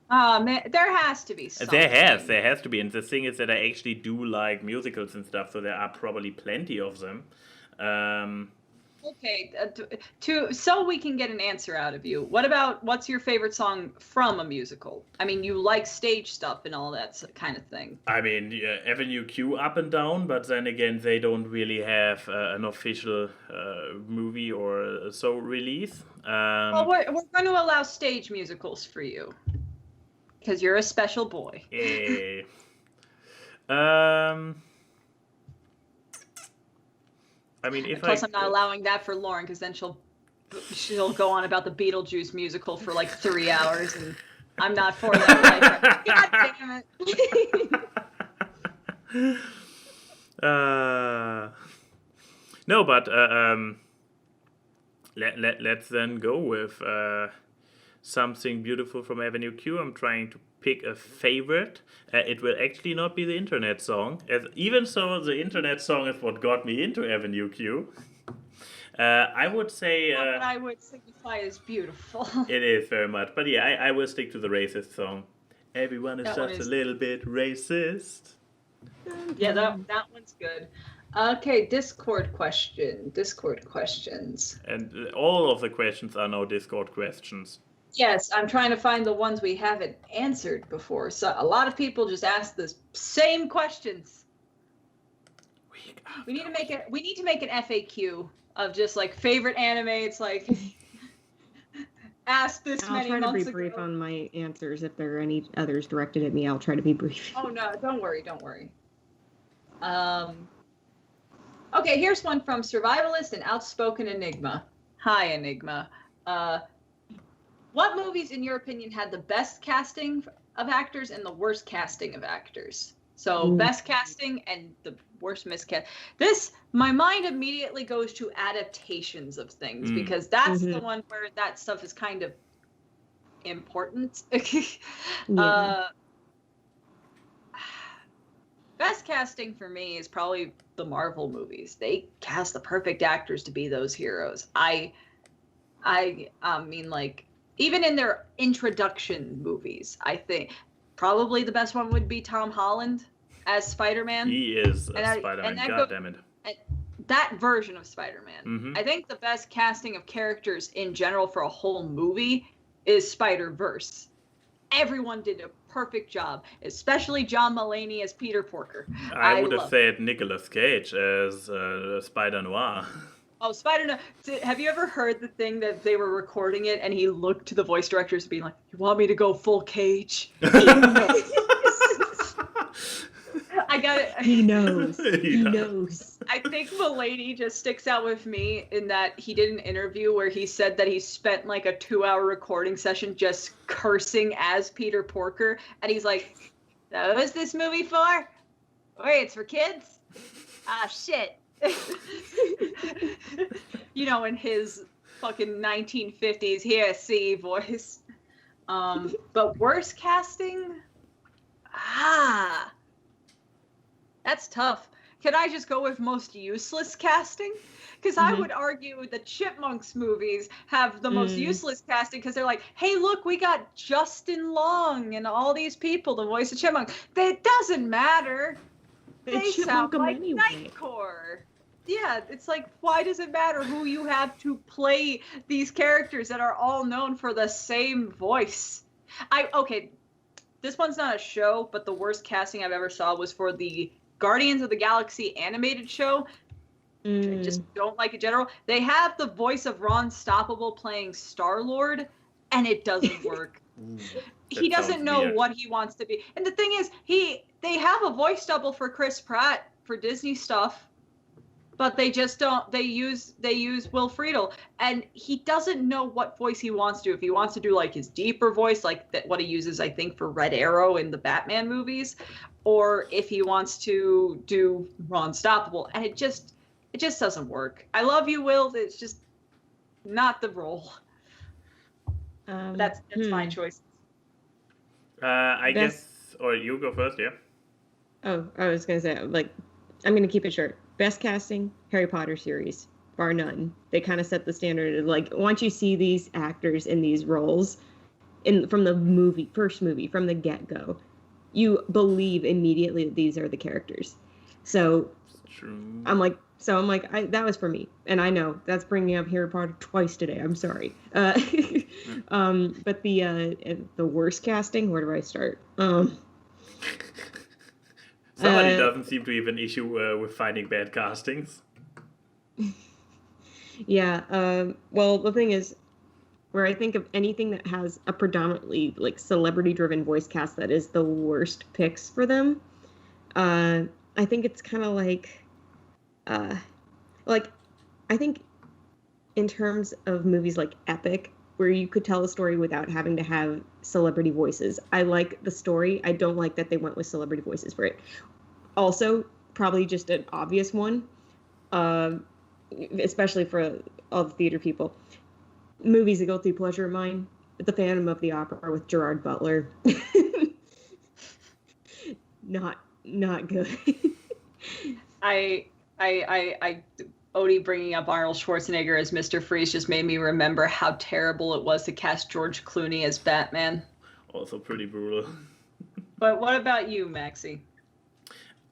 Man, there has to be something. There has to be, and the thing is that I actually do like musicals and stuff, so there are probably plenty of them. Okay, so we can get an answer out of you. What's your favorite song from a musical? I mean, you like stage stuff and all that kind of thing. I mean, yeah, Avenue Q Up and Down, but then again, they don't really have an official movie or so release. Well, we're going to allow stage musicals for you. Because you're a special boy. Yeah. I mean, Plus, I'm not allowing that for Lauren, because then she'll go on about the Beetlejuice musical for like 3 hours, and I'm not for that. God damn it. No, but let's then go with something beautiful from Avenue Q. I'm trying to pick a favorite. It will actually not be the internet song. Even so, the internet song is what got me into Avenue Q. I would say... what I would signify as beautiful. It is very much. But yeah, I will stick to the racist song. Everyone is just a little bit racist. Yeah, that one's good. Okay, Discord questions. And all of the questions are now Discord questions. Yes, I'm trying to find the ones we haven't answered before. So a lot of people just ask the same questions. We need to make an FAQ of just like favorite anime. It's like asked this many months ago. I'll try to be brief on my answers. If there are any others directed at me, I'll try to be brief. Oh no, don't worry. Okay, here's one from Survivalist and Outspoken Enigma. Hi, Enigma. What movies, in your opinion, had the best casting of actors and the worst casting of actors? So best casting and the worst miscast. My mind immediately goes to adaptations of things because that's the one where that stuff is kind of important. Best casting for me is probably the Marvel movies. They cast the perfect actors to be those heroes. I mean, like, even in their introduction movies, I think probably the best one would be Tom Holland as Spider-Man. He is Spider-Man, goddammit. That version of Spider-Man. I think the best casting of characters in general for a whole movie is Spider-Verse. Everyone did a perfect job, especially John Mulaney as Peter Porker. I would have said Nicolas Cage as Spider-Noir. Oh, Spider-Noir. Have you ever heard the thing that they were recording it and he looked to the voice directors being like, "You want me to go full Cage?" I got it. He knows. He knows. I think Mulaney just sticks out with me in that he did an interview where he said that he spent like a 2-hour recording session just cursing as Peter Porker. And he's like, "So what's this movie for? Wait, it's for kids? Ah, shit." You know, in his fucking 1950s, here, see, voice. But worst casting? That's tough. Can I just go with most useless casting? Because I would argue the Chipmunks movies have the most useless casting because they're like, hey, look, we got Justin Long and all these people to voice a chipmunk. It doesn't matter. They sound like Nightcore. Yeah, it's like, why does it matter who you have to play these characters that are all known for the same voice? Okay, this one's not a show, but the worst casting I've ever saw was for the Guardians of the Galaxy animated show. I just don't like in general. They have the voice of Ron Stoppable playing Star-Lord, and it doesn't work. He doesn't know what he wants to be. And the thing is, they have a voice double for Chris Pratt for Disney stuff, but they just don't. They use Will Friedle, and he doesn't know what voice he wants to do. If he wants to do like his deeper voice, like what he uses, I think, for Red Arrow in the Batman movies, or if he wants to do Ron Stoppable, and it just doesn't work. I love you, Will. It's just not the role. That's my choice. I guess, or you go first, yeah. Oh, I was gonna say, like, I'm gonna keep it short. Best casting, Harry Potter series, bar none. They kind of set the standard. Like, once you see these actors in these roles, from the first movie, from the get-go, you believe immediately that these are the characters. So, true. I'm like, that was for me, and I know that's bringing up Harry Potter twice today. I'm sorry. But the worst casting. Where do I start? Somebody doesn't seem to have an issue with finding bad castings. Yeah. Well, the thing is, where I think of anything that has a predominantly like celebrity-driven voice cast that is the worst picks for them. I think it's kind of like I think in terms of movies like Epic, where you could tell a story without having to have celebrity voices. I like the story. I don't like that they went with celebrity voices for it. Also, probably just an obvious one, especially for all the theater people. Movies a guilty pleasure of mine. The Phantom of the Opera with Gerard Butler. Not good. I Odie bringing up Arnold Schwarzenegger as Mr. Freeze just made me remember how terrible it was to cast George Clooney as Batman. Also pretty brutal. But what about you, Maxie?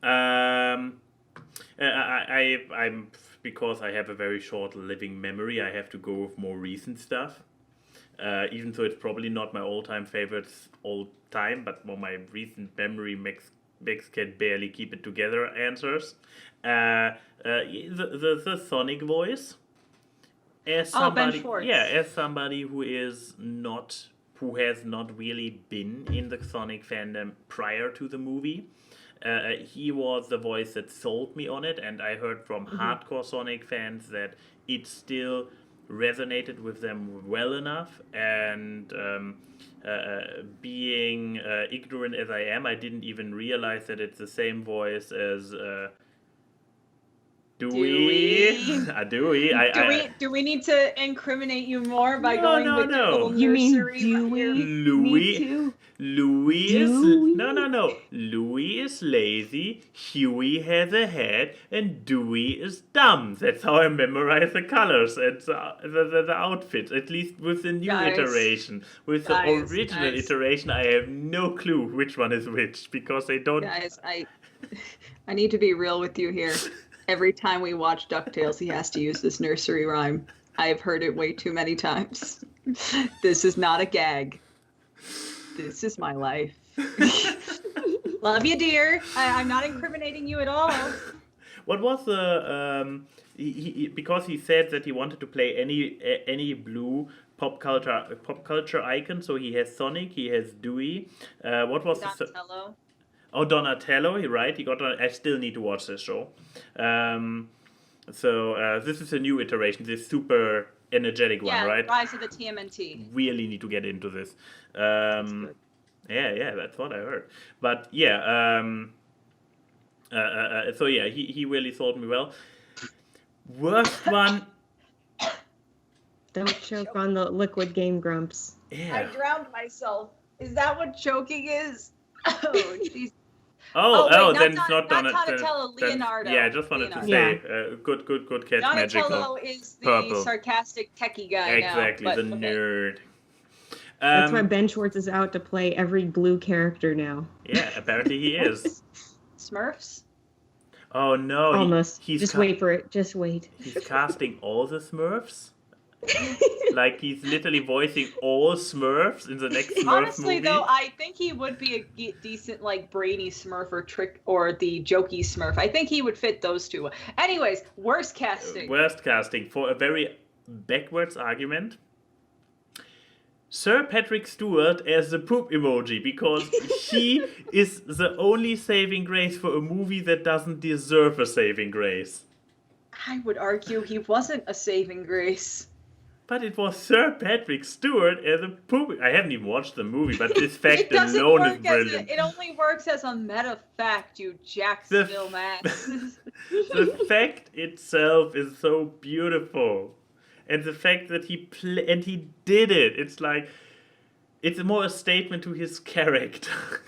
I'm because I have a very short living memory, I have to go with more recent stuff. Even though it's probably not my all-time favorites all time, but more my recent memory makes can barely keep it together answers. The Sonic voice. As somebody, Ben Schwartz. Yeah, as somebody who has not really been in the Sonic fandom prior to the movie. He was the voice that sold me on it, and I heard from hardcore Sonic fans that it still resonated with them well enough. And being ignorant as I am, I didn't even realize that it's the same voice as Dewey. Dewey. Do we need to incriminate you more by going with your little You mean nursery? Dewey? Louis is no. Louis is lazy. Huey has a head, and Dewey is dumb. That's how I memorize the colors and the outfits. At least with the new iteration. With the original iteration, I have no clue which one is which because they don't. Guys, I need to be real with you here. Every time we watch DuckTales, he has to use this nursery rhyme. I've heard it way too many times. This is not a gag. This is my life. Love you, dear. I'm not incriminating you at all. What was the because he said that he wanted to play any blue pop culture icon. So he has Sonic, he has Dewey. What was Donatello? Donatello, you're right. I still need to watch this show. So this is a new iteration, this super energetic one, right? Rise of the TMNT. Really need to get into this. Yeah, that's what I heard. But yeah, so yeah, he really sold me well. Worst one. Don't choke on the liquid Game Grumps. Yeah. I drowned myself. Is that what choking is? Oh, jeez. Then it's not Donatello, Leonardo. Yeah, I just wanted to say, good catch, Magical. Donatello is the Purple. Sarcastic techie guy exactly, now. the nerd. That's why Ben Schwartz is out to play every blue character now. Yeah, apparently he is. Smurfs? Oh no. Almost. Just wait for it. Just wait. He's casting all the Smurfs? Like he's literally voicing all Smurfs in the next Smurf Honestly, movie? though, I think he would be a decent, like, brainy Smurf or the jokey Smurf. I think he would fit those two. Anyways, worst casting. Worst casting. For a very backwards argument, Sir Patrick Stewart as the poop emoji, because he is the only saving grace for a movie that doesn't deserve a saving grace. I would argue he wasn't a saving grace. But it was Sir Patrick Stewart as a poop. I haven't even watched the movie, but this fact alone is brilliant. It only works as a meta fact, you Jacksonville Max. The fact itself is so beautiful. And the fact that he did it, it's like, it's more a statement to his character.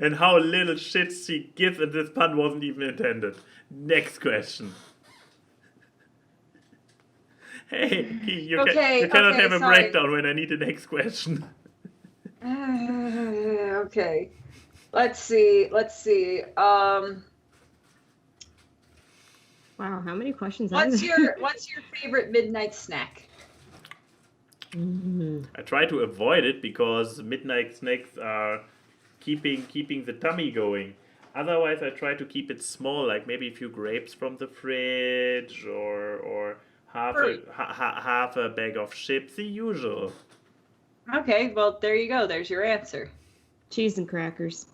And how little shits he gives, and this pun wasn't even intended. Next question. Hey, you cannot have a breakdown when I need the next question. Okay. Let's see. Wow, how many questions are there? What's your favorite midnight snack? I try to avoid it because midnight snacks are keeping the tummy going. Otherwise, I try to keep it small, like maybe a few grapes from the fridge or half a bag of chips, the usual. Okay, well, there you go. There's your answer. Cheese and crackers.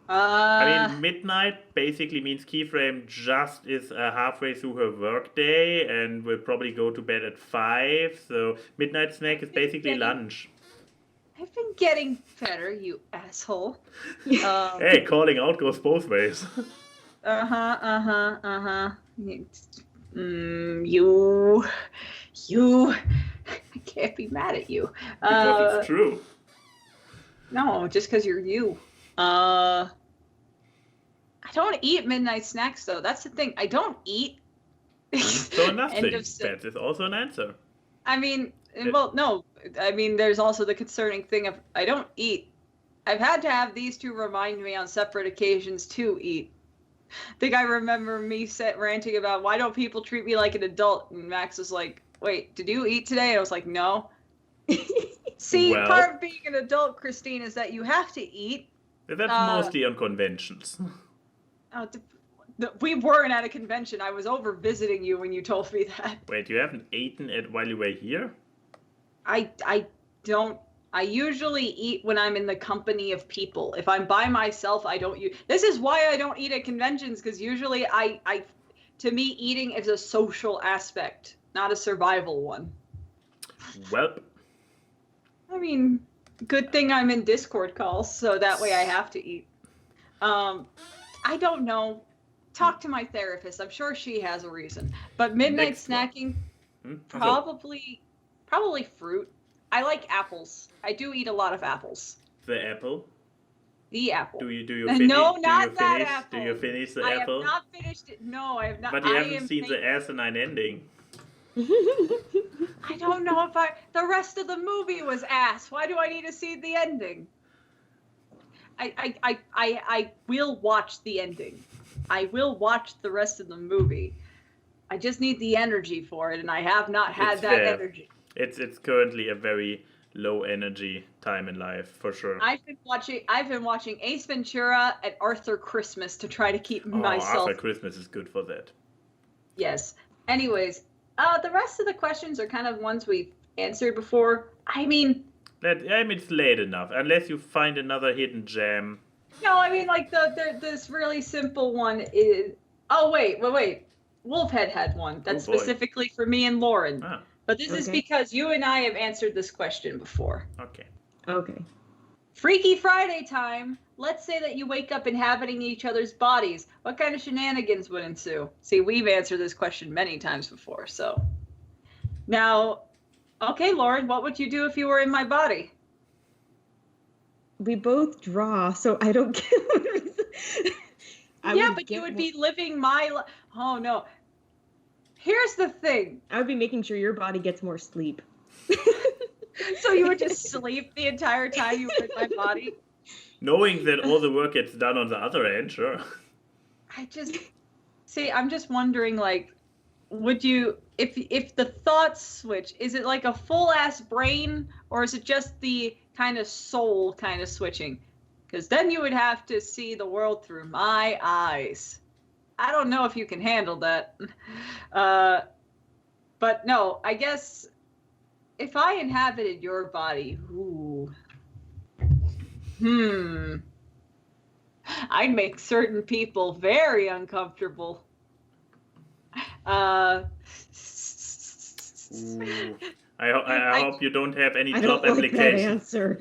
I mean, midnight basically means Keyframe just is halfway through her workday and will probably go to bed at 5. So midnight snack is basically lunch. I've been getting better, you asshole. Hey, calling out goes both ways. You. I can't be mad at you. Because it's true. No, just because you're you. I I don't eat midnight snacks, though. That's the thing. I don't eat. So nothing. That is also an answer. I mean, well, no. I mean, there's also the concerning thing of I don't eat. I've had to have these two remind me on separate occasions to eat. I think I remember me ranting about why don't people treat me like an adult, and Max was like, "Wait, did you eat today?" And I was like, "No." See, part of being an adult, Christine, is that you have to eat. That's mostly on conventions. We weren't at a convention. I was over visiting you when you told me that. Wait, you haven't eaten it while you were here? I don't. I usually eat when I'm in the company of people. If I'm by myself, I don't eat. This is why I don't eat at conventions, because usually to me, eating is a social aspect, not a survival one. Well. I mean, good thing I'm in Discord calls, so that way I have to eat. I don't know. Talk to my therapist. I'm sure she has a reason. But midnight snacking, probably fruit. I like apples. I do eat a lot of apples. The apple? The apple. Do you finish? No, not that apple. Do you finish the I apple? have not finished it. No, I have not. But you haven't seen the asinine ending. I don't know if the rest of the movie was ass. Why do I need to see the ending? I will watch the ending. I will watch the rest of the movie. I just need the energy for it, and I have not had that energy. It's currently a very low energy time in life, for sure. I've been watching Ace Ventura and Arthur Christmas to try to keep myself. Arthur Christmas is good for that. Yes. Anyways, the rest of the questions are kind of ones we've answered before. I mean, it's late enough, unless you find another hidden gem. No, I mean, like, this really simple one is... Oh, wait. Wolfhead had one. That's specifically for me and Lauren. Ah, but this is because you and I have answered this question before. Okay. Freaky Friday time. Let's say that you wake up inhabiting each other's bodies. What kind of shenanigans would ensue? See, we've answered this question many times before, so... Now, okay, Lauren, what would you do if you were in my body? We both draw, so I don't get. But you would be living my life. Oh no. Here's the thing. I would be making sure your body gets more sleep. So you would just sleep the entire time you were in my body? Knowing that all the work gets done on the other end, sure. I'm just wondering, like, would you, if the thoughts switch, is it like a full ass brain, or is it just the kind of soul kind of switching? Because then you would have to see the world through my eyes. I don't know if you can handle that. But no, I guess if I inhabited your body, I'd make certain people very uncomfortable. I hope you don't have any job applications. That answer.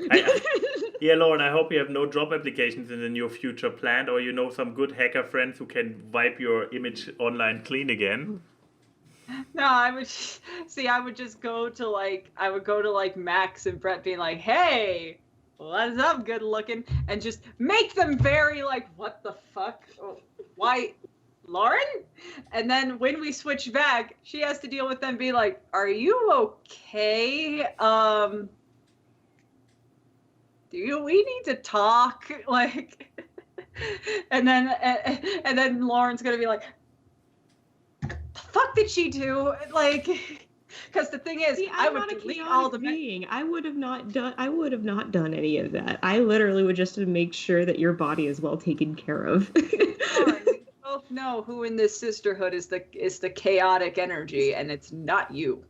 Yeah, Lauren, I hope you have no job applications in the near future planned, or you know some good hacker friends who can wipe your image online clean again. No, I would just go to Max and Brett being like, "Hey, what's up, good looking?" and just make them very like, "What the fuck? Why, Lauren?" And then when we switch back, she has to deal with them being like, "Are you okay? We need to talk." Like, and then Lauren's gonna be like, "The fuck did she do?" Like, because the thing is, I would delete all the being. I would have not done any of that. I literally would just make sure that your body is well taken care of. Lauren, we both know who in this sisterhood is the chaotic energy, and it's not you.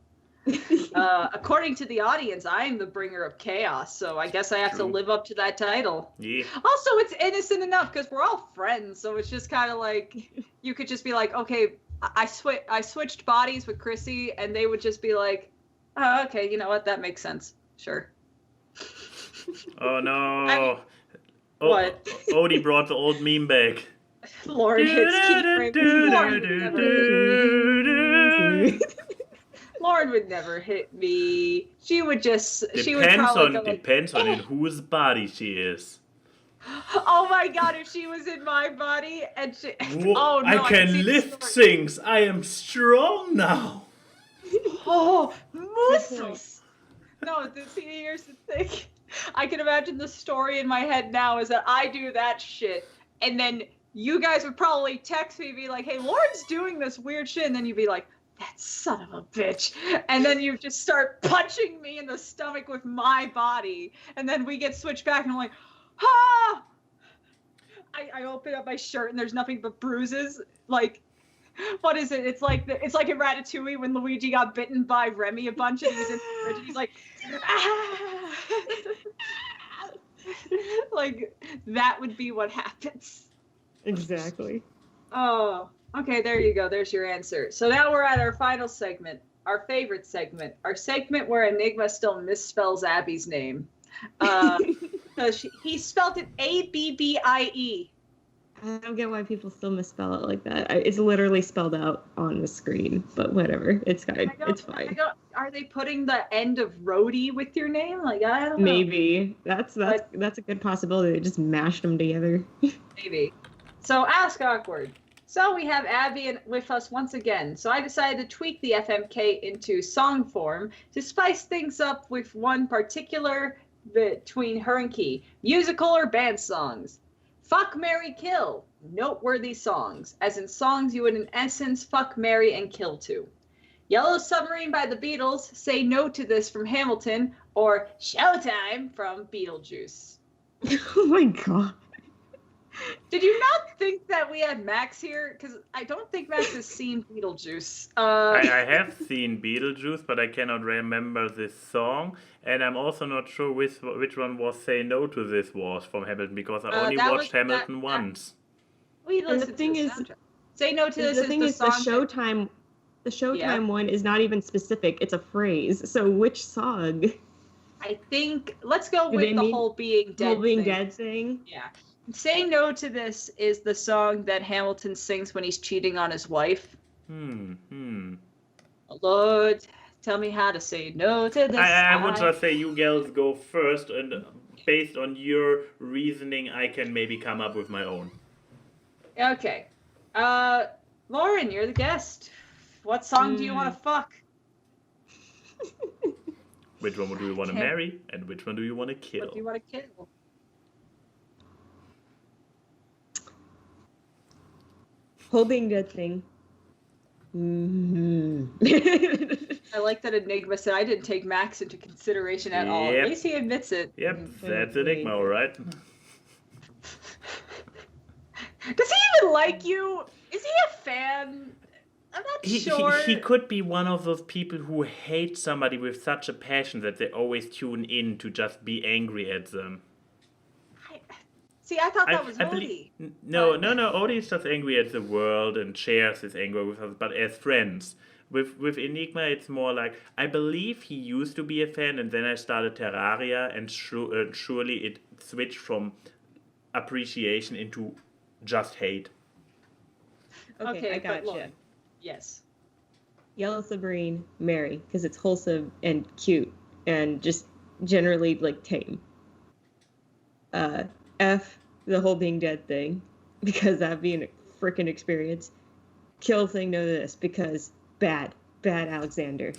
According to the audience, I am the bringer of chaos, so I guess I have to live up to that title. Yeah. Also, it's innocent enough because we're all friends, so it's just kind of like you could just be like, okay, I switched bodies with Chrissy, and they would just be like, oh, okay, you know what, that makes sense, sure. Oh no! What? Odie brought the old meme back. Lauren hits Keyframe. Lauren would never hit me. She would just. Depends on in whose body she is. Oh my god, if she was in my body and she... Oh no, I can lift things. I am strong now. Oh, muscles. No, see, here's the thing. I can imagine the story in my head now is that I do that shit, and then you guys would probably text me and be like, hey, Lauren's doing this weird shit, and then you'd be like, that son of a bitch. And then you just start punching me in the stomach with my body, and then we get switched back, and I'm like, ah! I open up my shirt, and there's nothing but bruises. Like, what is it? It's like in Ratatouille when Luigi got bitten by Remy a bunch, and he's in the fridge, and he's like, ah! Like, that would be what happens. Exactly. Oh, okay, there you go. There's your answer. So now we're at our final segment, our favorite segment, our segment where Enigma still misspells Abby's name. He spelled it Abbie. I don't get why people still misspell it like that. It's literally spelled out on the screen, but whatever. It's fine. It's fine. Are they putting the end of Roadie with your name? Like, I don't know. Maybe. That's a good possibility. They just mashed them together. Maybe. So Ask Awkward. So we have Abby with us once again. So I decided to tweak the FMK into song form to spice things up with one particular between her and Key. Musical or band songs. Fuck, marry, kill. Noteworthy songs. As in songs you would in essence fuck, marry, and kill to. Yellow Submarine by the Beatles. Say No to This from Hamilton. Or Showtime from Beetlejuice. Oh my god. Did you not think that we had Max here? Because I don't think Max has seen Beetlejuice. I have seen Beetlejuice, but I cannot remember this song. And I'm also not sure which one was Say No to This was from Hamilton, because I only watched Hamilton once. We listened to the soundtrack. Say No to This the thing is the Showtime... The Showtime one is not even specific. It's a phrase. So which song? I think... Let's go with the whole being dead whole being dead thing? Yeah. Say No to This is the song that Hamilton sings when he's cheating on his wife. Lord, tell me how to say no to this. I would just say you girls go first, and based on your reasoning, I can maybe come up with my own. Okay. Lauren, you're the guest. What song do you want to fuck? Which one do you want to marry, and which one do you want to kill? What do you want to kill? Whole being dead thing. I like that Enigma said I didn't take Max into consideration at all. At least he admits it. Yep, that's Enigma, all right. Does he even like you? Is he a fan? I'm not sure. He could be one of those people who hate somebody with such a passion that they always tune in to just be angry at them. See, I thought that was Odie. No, Odie is just angry at the world and shares his anger with us, but as friends. With Enigma, it's more like, I believe he used to be a fan, and then I started Terraria, and surely it switched from appreciation into just hate. Okay, I gotcha. Yes. Yellow Submarine, marry, because it's wholesome and cute, and just generally, like, tame. F, the whole being dead thing, because that'd be a freaking experience. Kill thing, no to this, because bad Alexander.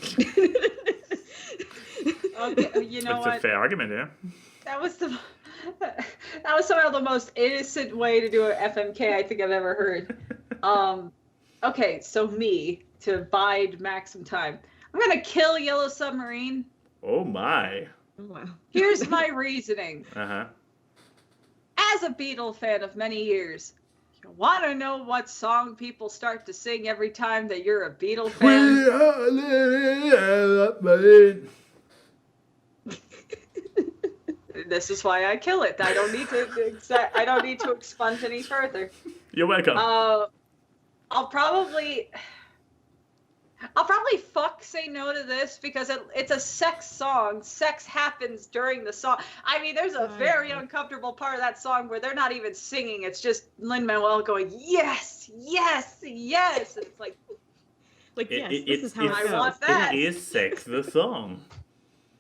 Okay, you know That's a fair argument, yeah. That was somehow the most innocent way to do an FMK I think I've ever heard. Okay, so me, to bide Max some time, I'm gonna kill Yellow Submarine. Oh my. Oh, wow. Here's my reasoning. Uh-huh. As a Beatle fan of many years, you want to know what song people start to sing every time that you're a Beatle fan? This is why I kill it. I don't need to expunge any further. You're welcome. I'll probably fuck Say No to This because it's a sex song. Sex happens during the song. I mean, there's a very uncomfortable part of that song where they're not even singing. It's just Lin-Manuel going, yes, yes, yes. It's like yes, this is how I want that. It is Sex, the song.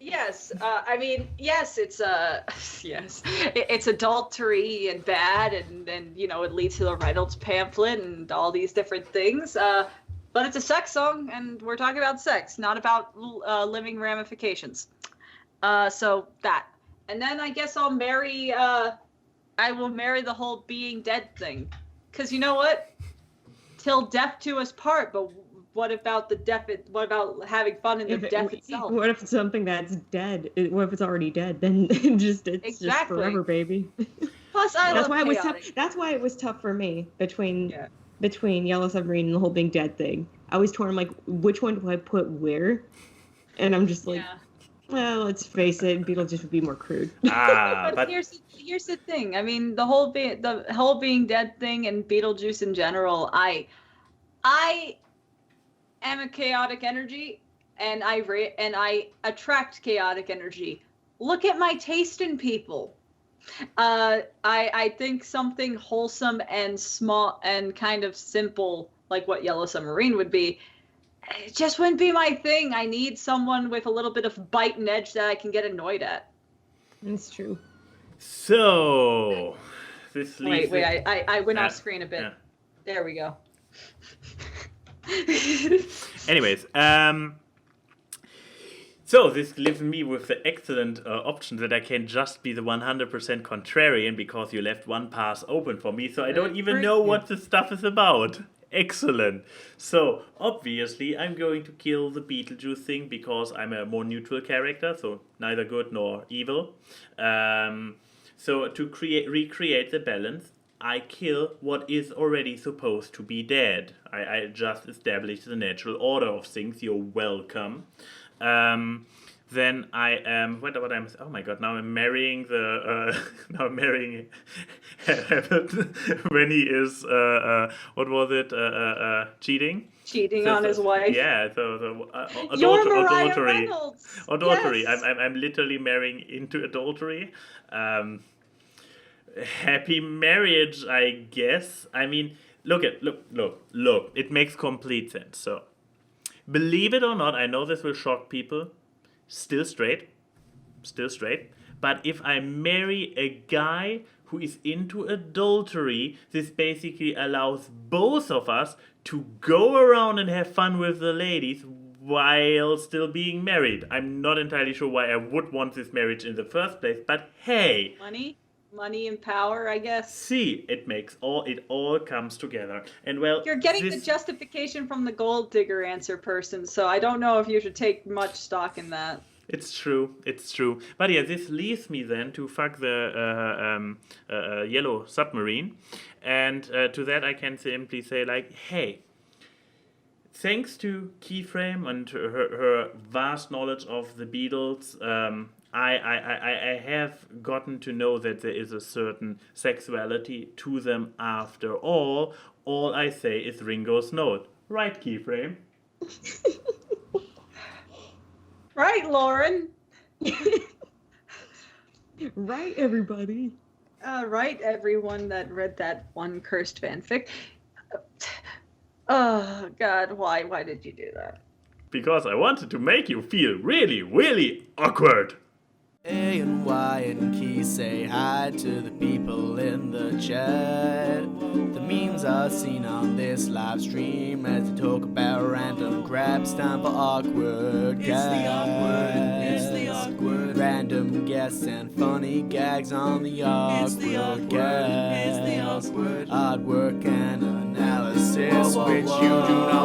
Yes, I mean, yes, it's yes, it's adultery and bad, and you know, it leads to the Reynolds pamphlet and all these different things. But it's a sex song, and we're talking about sex, not about living ramifications. So that, and then I guess I'll marry. I will marry the whole being dead thing, because you know what? Till death do us part. But what about the death? What about having fun in the death itself? What if it's something that's dead? What if it's already dead? Then it's just forever, baby. Plus, that's why it was tough. That's why it was tough for me between Yellow Submarine and the whole being dead thing. I was torn, like, which one do I put where? And I'm just like, well, let's face it, Beetlejuice would be more crude. But here's the thing. I mean, the whole being dead thing and Beetlejuice in general. I am a chaotic energy, and I attract chaotic energy. Look at my taste in people. I think something wholesome and small and kind of simple, like what Yellow Submarine would be, it just wouldn't be my thing. I need someone with a little bit of bite and edge that I can get annoyed at. That's true. So, this leads... Wait, I went off screen a bit. Yeah. There we go. Anyways, so this leaves me with the excellent option that I can just be the 100% contrarian because you left one pass open for me, so I don't even know what the stuff is about. Excellent. So, obviously, I'm going to kill the Beetlejuice thing because I'm a more neutral character, so neither good nor evil. So, to recreate the balance, I kill what is already supposed to be dead. I just established the natural order of things. You're welcome. Then I am. What I'm? Oh my God! Now I'm marrying the. Now I'm marrying Abbott when he is. What was it? Cheating. Cheating on his wife. Yeah. You're Mariah Reynolds. Adultery. Yes. I'm literally marrying into adultery. Happy marriage, I guess. I mean, look. It makes complete sense. So, believe it or not, I know this will shock people. Still straight. But if I marry a guy who is into adultery, this basically allows both of us to go around and have fun with the ladies while still being married. I'm not entirely sure why I would want this marriage in the first place, but hey. Money and power, I guess. See, it all comes together. And well, you're getting the justification from the gold digger answer person, so I don't know if you should take much stock in that. It's true. But yeah, this leads me then to fuck the Yellow Submarine. And to that I can simply say, like, hey, thanks to Keyframe and her vast knowledge of the Beatles, I have gotten to know that there is a certain sexuality to them after all. All I say is Ringo's note. Right, Keyframe? Right, Lauren. Right, everybody. Right, everyone that read that one cursed fanfic. Oh, God, why did you do that? Because I wanted to make you feel really, really awkward. A and Y and Key say hi to the people in the chat. The memes are seen on this live stream as they talk about random crap. It's time for awkward guests. It's the awkward. Random guests and funny gags on the awkward guests. Artwork and analysis, which you do not